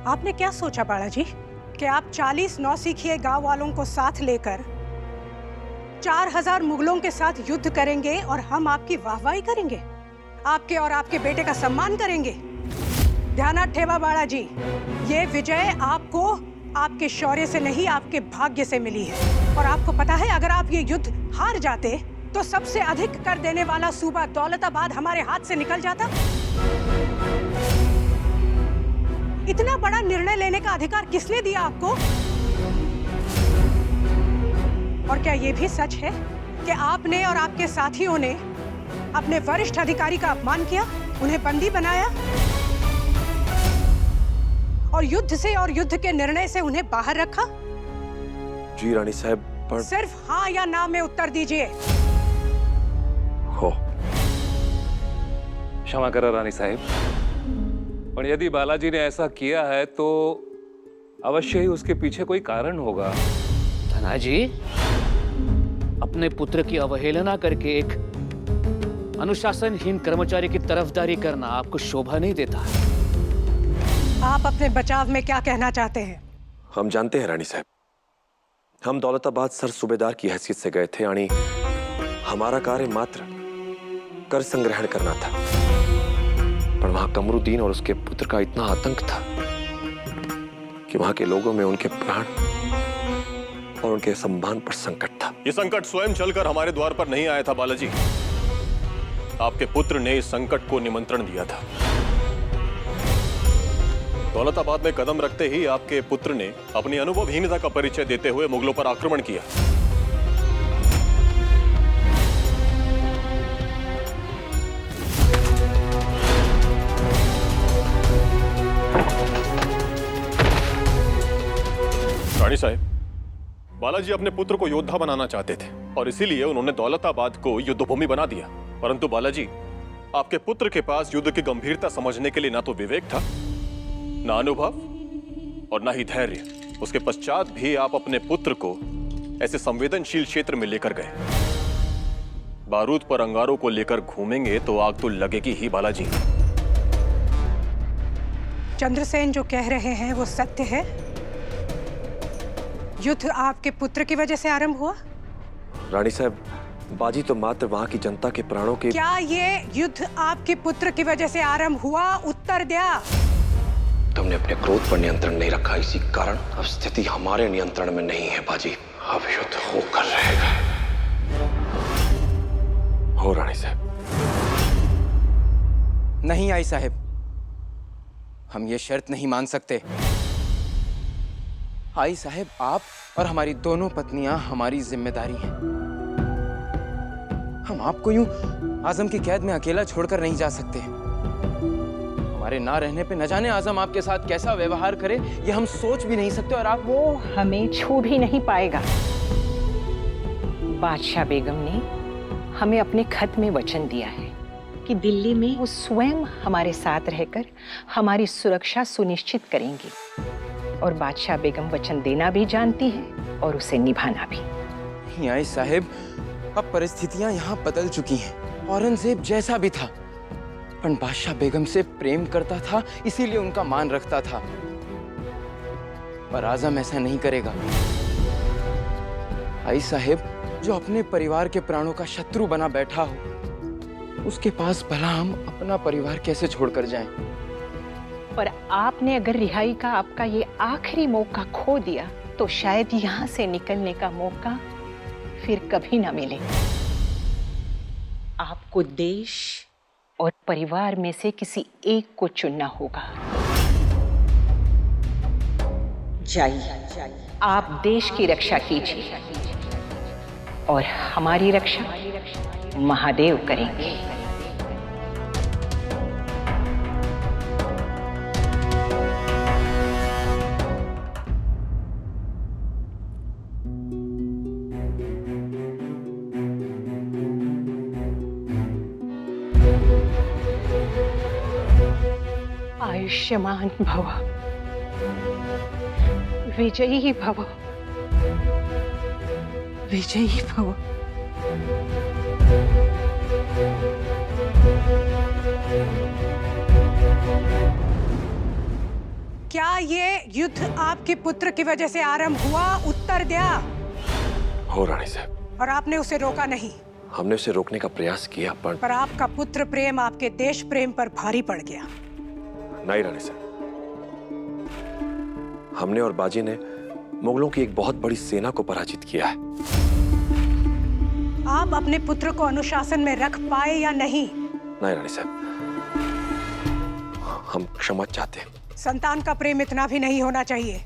आपने क्या सोचा बालाजी कि आप 40 नौसिखिए गांव वालों को साथ लेकर 4000 मुगलों के साथ युद्ध करेंगे और हम आपकी वाहवाही करेंगे, आपके और आपके बेटे का सम्मान करेंगे? ध्यान ठेवा बालाजी, ये विजय आपको आपके शौर्य से नहीं, आपके भाग्य से मिली है। और आपको पता है, अगर आप ये युद्ध हार जाते तो सबसे अधिक कर देने वाला सूबा दौलताबाद हमारे हाथ से निकल जाता। इतना बड़ा निर्णय लेने का अधिकार किसने दिया आपको? और क्या ये भी सच है कि आपने और आपके साथियों ने अपने वरिष्ठ अधिकारी का अपमान किया, उन्हें बंदी बनाया और युद्ध से और युद्ध के निर्णय से उन्हें बाहर रखा? जी रानी साहब, पर सिर्फ हाँ या ना में उत्तर दीजिए। हो। क्षमा करो रानी साहब, पर यदि बालाजी ने ऐसा किया है तो अवश्य ही उसके पीछे कोई कारण होगा। धनाजी, अपने पुत्र की अवहेलना करके एक अनुशासनहीन कर्मचारी की तरफदारी करना आपको शोभा नहीं देता। आप अपने बचाव में क्या कहना चाहते हैं? हम जानते हैं रानी साहब, हम दौलताबाद सर सूबेदार की हैसियत से गए थे, यानी हमारा कार्य मात्र कर संग्रहण करना था। पर वहां कमरुद्दीन और उसके पुत्र का इतना आतंक था कि वहां के लोगों में उनके प्राण और उनके सम्मान पर संकट था। ये संकट स्वयं चलकर हमारे द्वार पर नहीं आया था बालाजी, आपके पुत्र ने इस संकट को निमंत्रण दिया था। दौलताबाद में कदम रखते ही आपके पुत्र ने अपनी अनुभवहीनता का परिचय देते हुए मुगलों पर आक्रमण किया। रानी साहब, बालाजी अपने पुत्र को योद्धा बनाना चाहते थे और इसीलिए उन्होंने दौलताबाद को युद्धभूमि बना दिया। परंतु बालाजी, आपके पुत्र के पास युद्ध की गंभीरता समझने के लिए ना तो विवेक था, ना अनुभव और ना ही धैर्य। उसके पश्चात भी आप अपने पुत्र को ऐसे संवेदनशील क्षेत्र में लेकर गए। बारूद पर अंगारों को लेकर घूमेंगे तो आग तो लगेगी ही बालाजी। चंद्रसेन जो कह रहे हैं वो सत्य है? युद्ध आपके पुत्र की वजह से आरंभ हुआ? रानी साहब, बाजी तो मात्र वहां की जनता के प्राणों के। क्या ये युद्ध आपके पुत्र की वजह से आरंभ हुआ? उत्तर दिया। तुमने अपने क्रोध पर नियंत्रण नहीं रखा, इसी कारण अब स्थिति हमारे नियंत्रण में नहीं है बाजी। अब युद्ध होकर रहेगा। हो रानी साहब। नहीं आई साहब, हम ये शर्त नहीं मान सकते। आई साहब, आप और हमारी दोनों पत्नियां हमारी जिम्मेदारी हैं। हम आपको यूं आजम की कैद में अकेला छोड़कर नहीं जा सकते। हमारे ना रहने पे न जाने आजम आपके साथ कैसा व्यवहार करे, ये हम सोच भी नहीं सकते। और आप वो हमें छू भी नहीं पाएगा। बादशाह बेगम ने हमें अपने खत में वचन दिया है कि दिल्ली में वो स्वयं हमारे साथ रहकर हमारी सुरक्षा सुनिश्चित करेंगी। और बादशाह बेगम वचन देना भी जानती है और उसे निभाना भी। नहीं आई साहब, अब परिस्थितियां यहाँ बदल चुकी हैं। औरंगजेब जैसा भी था, बचपन बादशाह बेगम से प्रेम करता था, इसीलिए उनका मान रखता था। पर आजम ऐसा नहीं करेगा। आई साहेब, जो अपने परिवार के प्राणों का शत्रु बना बैठा हो, उसके पास भला हम अपना परिवार कैसे छोड़कर जाएं? पर आपने अगर रिहाई का आपका ये आखिरी मौका खो दिया तो शायद यहाँ से निकलने का मौका फिर कभी ना मिले। आपको देश और परिवार में से किसी एक को चुनना होगा। जाइए, आप देश की रक्षा कीजिए और हमारी रक्षा महादेव करेंगे। आयुष्यमान भव, विजयी भव, विजयी भव। क्या ये युद्ध आपके पुत्र की वजह से आरंभ हुआ? उत्तर दिया। हो रानी साहब। और आपने उसे रोका नहीं? हमने उसे रोकने का प्रयास किया पर आपका पुत्र प्रेम आपके देश प्रेम पर भारी पड़ गया। नहीं रानी साहब, हमने और बाजी ने मुगलों की एक बहुत बड़ी सेना को पराजित किया है। आप अपने पुत्र को अनुशासन में रख पाए या नहीं? नहीं रानी साहब, हम क्षमा चाहते हैं। संतान का प्रेम इतना भी नहीं होना चाहिए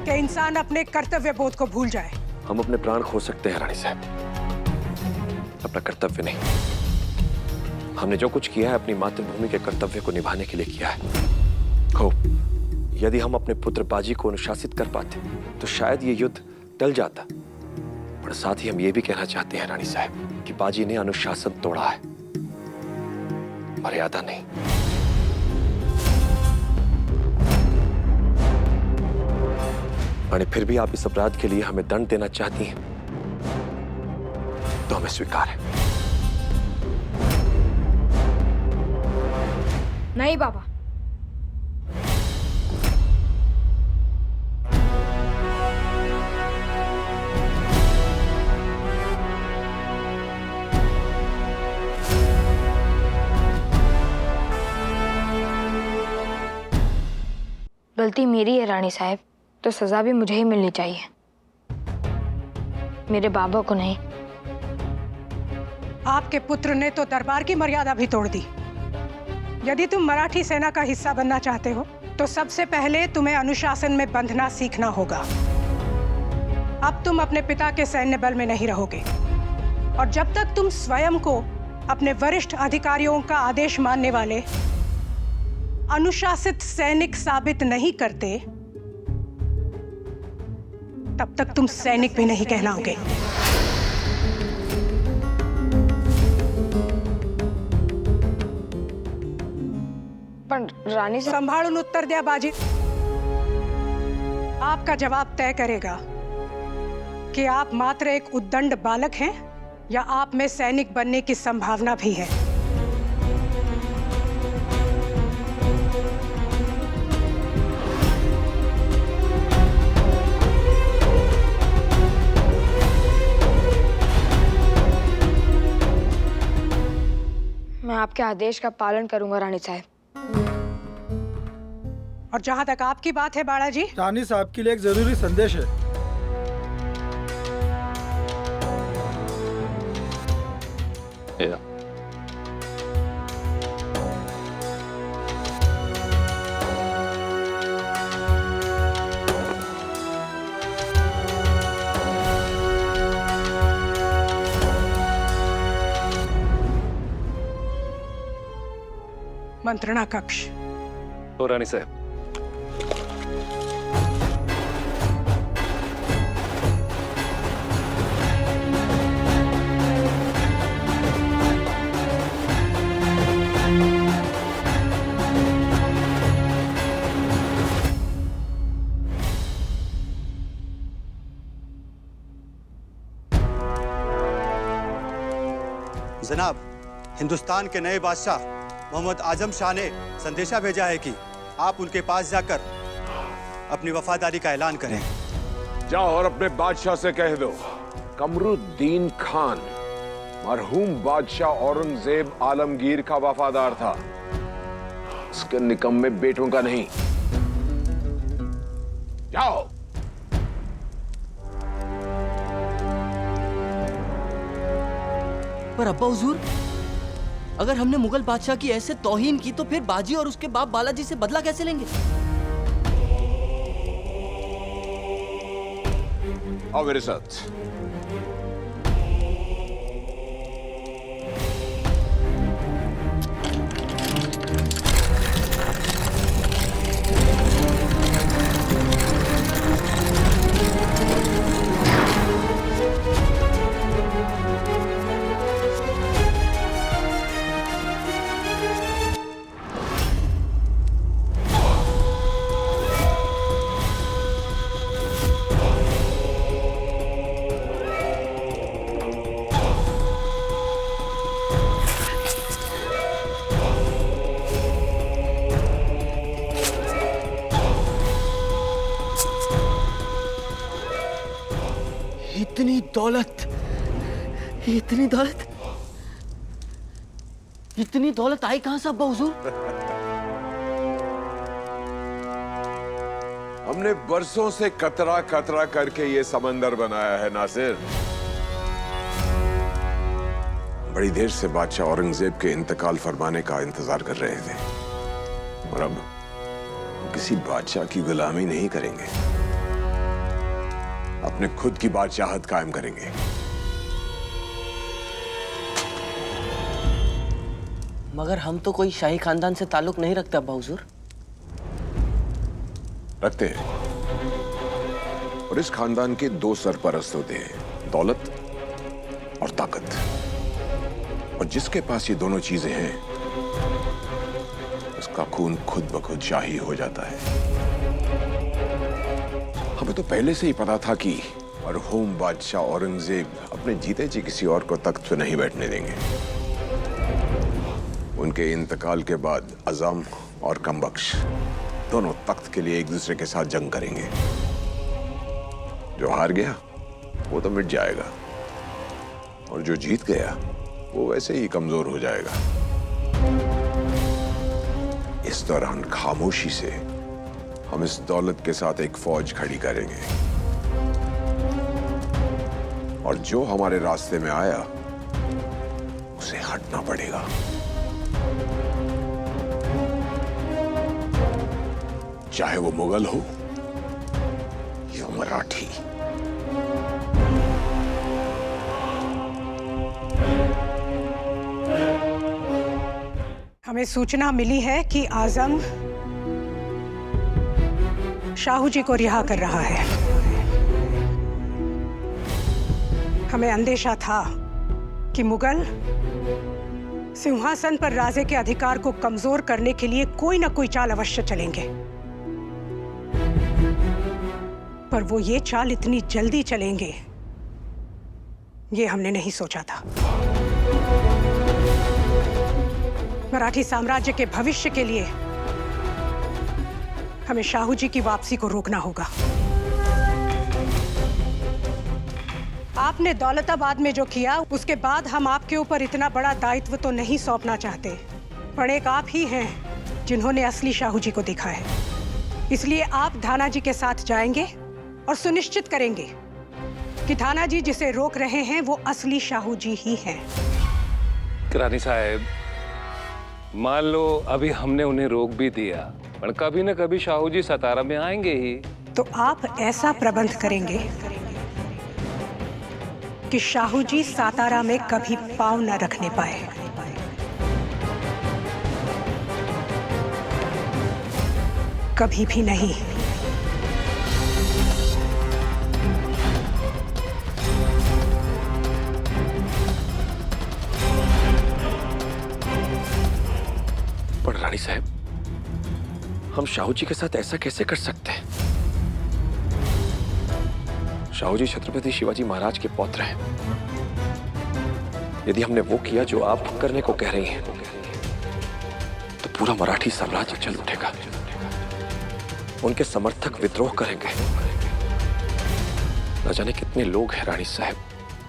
कि इंसान अपने कर्तव्य बोध को भूल जाए। हम अपने प्राण खो सकते हैं रानी साहब, अपना कर्तव्य नहीं। हमने जो कुछ किया है अपनी मातृभूमि के कर्तव्य को निभाने के लिए किया है। हो, यदि हम अपने पुत्र बाजी को अनुशासित कर पाते तो शायद ये युद्ध टल जाता। पर साथ ही हम ये भी कहना चाहते हैं रानी साहब कि बाजी ने अनुशासन तोड़ा है, मर्यादा नहीं। रानी, फिर भी आप इस अपराध के लिए हमें दंड देना चाहती हैं तो हमें स्वीकार है। नहीं बाबा, गलती मेरी है रानी साहब, तो सजा भी मुझे ही मिलनी चाहिए, मेरे बाबा को नहीं। आपके पुत्र ने तो दरबार की मर्यादा भी तोड़ दी। यदि तुम मराठी सेना का हिस्सा बनना चाहते हो तो सबसे पहले तुम्हें अनुशासन में बंधना सीखना होगा। अब तुम अपने पिता के सैन्य बल में नहीं रहोगे और जब तक तुम स्वयं को अपने वरिष्ठ अधिकारियों का आदेश मानने वाले अनुशासित सैनिक साबित नहीं करते तब तक तुम सैनिक भी नहीं कहलाओगे। रानी से संभालून उत्तर दिया बाजी। आपका जवाब तय करेगा कि आप मात्र एक उद्दंड बालक हैं या आप में सैनिक बनने की संभावना भी है। मैं आपके आदेश का पालन करूंगा रानी साहब। और जहां तक आपकी बात है बालाजी, रानी साहब के लिए एक जरूरी संदेश है। मंत्रणा कक्ष। तो रानी साहब, जनाब, हिंदुस्तान के नए बादशाह मोहम्मद आजम शाह ने संदेशा भेजा है कि आप उनके पास जाकर अपनी वफादारी का ऐलान करें। जाओ और अपने बादशाह से कह दो, कमरुद्दीन खान मरहूम बादशाह औरंगजेब आलमगीर का वफादार था, उसके निकम्मे बेटों का नहीं। जाओ। पर अब्बा हुजूर, अगर हमने मुगल बादशाह की ऐसे तौहीन की तो फिर बाजी और उसके बाप बालाजी से बदला कैसे लेंगे? आओ मेरे साथ। इतनी दौलत, इतनी दौलत, इतनी दौलत आई कहां से अब्बा हुजूर? हमने बरसों से कतरा कतरा करके ये समंदर बनाया है नासिर। बड़ी देर से बादशाह औरंगजेब के इंतकाल फरमाने का इंतजार कर रहे थे, और अब किसी बादशाह की गुलामी नहीं करेंगे, अपने खुद की बादशाहत कायम करेंगे। मगर हम तो कोई शाही खानदान से ताल्लुक नहीं रखते अब्बा हुजूर। रखते हैं, और इस खानदान के दो सरपरस्त होते हैं, दौलत और ताकत। और जिसके पास ये दोनों चीजें हैं, उसका खून खुद ब खुद शाही हो जाता है। हमें तो पहले से ही पता था कि मरहूम बादशाह औरंगजेब अपने जीते जी किसी और को तख्त पे नहीं बैठने देंगे। उनके इंतकाल के बाद अज़म और कमबख्श दोनों तख्त के लिए एक दूसरे के साथ जंग करेंगे। जो हार गया वो तो मिट जाएगा, और जो जीत गया वो वैसे ही कमजोर हो जाएगा। इस दौरान खामोशी से हम इस दौलत के साथ एक फौज खड़ी करेंगे, और जो हमारे रास्ते में आया उसे हटना पड़ेगा। चाहे वो मुगल हो या मराठी। हमें सूचना मिली है कि आजम शाहू जी को रिहा कर रहा है। हमें अंदेशा था कि मुगल सिंहासन पर राजे के अधिकार को कमजोर करने के लिए कोई न कोई चाल अवश्य चलेंगे, पर वो ये चाल इतनी जल्दी चलेंगे ये हमने नहीं सोचा था। मराठी साम्राज्य के भविष्य के लिए हमें शाहू जी की वापसी को रोकना होगा। आपने दौलताबाद में जो किया उसके बाद हम आपके ऊपर इतना बड़ा दायित्व तो नहीं सौंपना चाहते, पर एक आप ही हैं जिन्होंने असली शाहू जी को देखा है। इसलिए आप धाना जी के साथ जाएंगे और सुनिश्चित करेंगे कि धाना जी जिसे रोक रहे हैं वो असली शाहू जी ही हैं। रानी साहब, मान लो अभी हमने उन्हें रोक भी दिया, पर कभी न कभी शाहू जी सतारा में आएंगे ही। तो आप ऐसा प्रबंध करेंगे कि शाहू जी सातारा में कभी पांव न रखने पाए। कभी भी नहीं। पर रानी साहब, हम शाहू जी के साथ ऐसा कैसे कर सकते हैं? शाहू जी छत्रपति शिवाजी महाराज के पौत्र हैं। यदि हमने वो किया जो आप करने को कह रही हैं, पूरा मराठी साम्राज्य चल उठेगा। उनके समर्थक विद्रोह करेंगे। न जाने कितने लोग हैं रानी साहब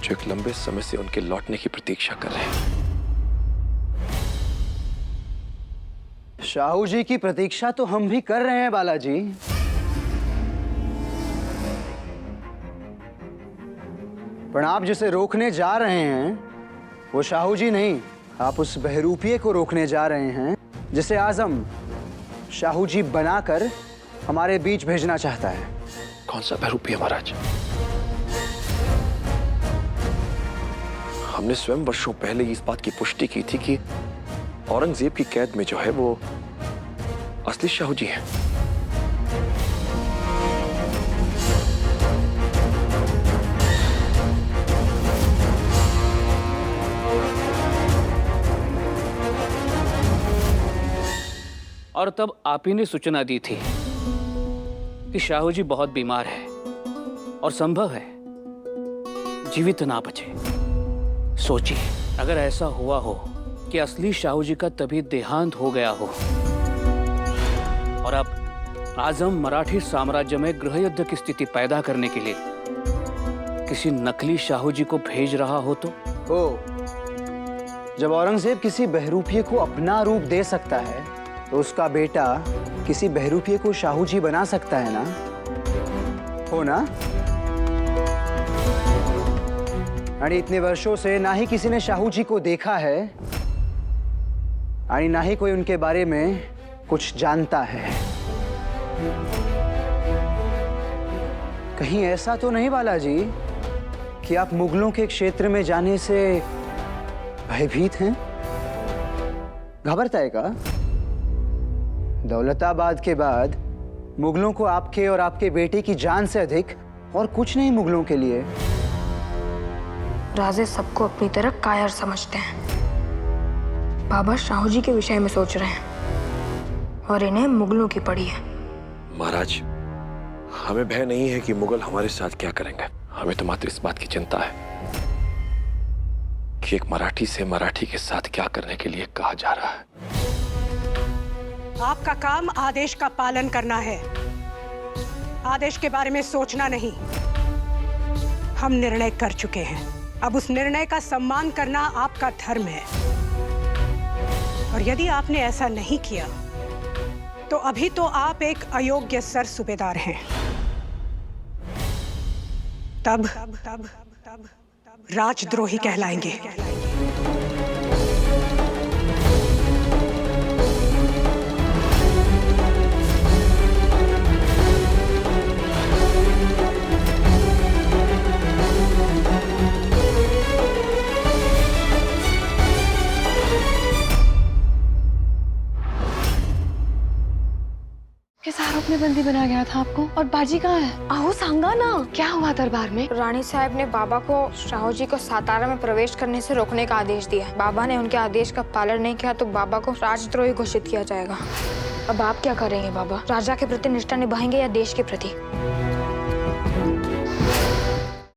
जो एक लंबे समय से उनके लौटने की प्रतीक्षा कर रहे हैं। शाहू जी की प्रतीक्षा तो हम भी कर रहे हैं बालाजी। पर आप जिसे रोकने जा रहे हैं वो शाहू जी नहीं, आप उस बहरूपिये को रोकने जा रहे हैं जिसे आजम शाहू जी बनाकर हमारे बीच भेजना चाहता है। कौन सा बहरूपिया महाराज? हमने स्वयं वर्षों पहले इस बात की पुष्टि की थी कि औरंगजेब की कैद में जो है वो असली शाहू जी हैं। और तब आप ही ने सूचना दी थी कि शाहू जी बहुत बीमार है और संभव है जीवित ना बचे। सोचिए, अगर ऐसा हुआ हो कि असली शाहू जी का तभी देहांत हो गया हो और अब आजम मराठी साम्राज्य में गृह युद्ध की स्थिति पैदा करने के लिए किसी नकली शाहू जी को भेज रहा हो तो? जब औरंगजेब किसी बहरूपिये को अपना रूप दे सकता है तो उसका बेटा किसी बहरूपिये को शाहू जी बना सकता है ना? हो ना? अरे इतने वर्षों से ना ही किसी ने शाहू जी को देखा है अरे ना ही कोई उनके बारे में कुछ जानता है। कहीं ऐसा तो नहीं बालाजी कि आप मुगलों के क्षेत्र में जाने से भयभीत हैं? घबराता है का? दौलताबाद के बाद मुगलों को आपके और आपके बेटे की जान से अधिक और कुछ नहीं मुगलों के लिए। राजे सबको अपनी तरह कायर समझते हैं। बाबा शाहू जी के विषय में सोच रहे हैं और इन्हें मुगलों की पड़ी है। महाराज, हमें भय नहीं है कि मुगल हमारे साथ क्या करेंगे। हमें तो मात्र इस बात की चिंता है कि एक मराठी से मराठी के साथ क्या करने के लिए कहा जा रहा है। आपका काम आदेश का पालन करना है, आदेश के बारे में सोचना नहीं। हम निर्णय कर चुके हैं, अब उस निर्णय का सम्मान करना आपका धर्म है। और यदि आपने ऐसा नहीं किया तो अभी तो आप एक अयोग्य सर सूबेदार हैं। तब राजद्रोही कहलाएंगे। किस आरोप में बंदी बना गया था आपको? और बाजी कहाँ है? आओ सांगा ना। क्या हुआ दरबार में? रानी साहब ने बाबा को शाहू जी को सातारा में प्रवेश करने से रोकने का आदेश दिया। बाबा ने उनके आदेश का पालन नहीं किया तो बाबा को राजद्रोही घोषित किया जाएगा। अब आप क्या करेंगे बाबा? राजा के प्रति निष्ठा निभाएंगे या देश के प्रति?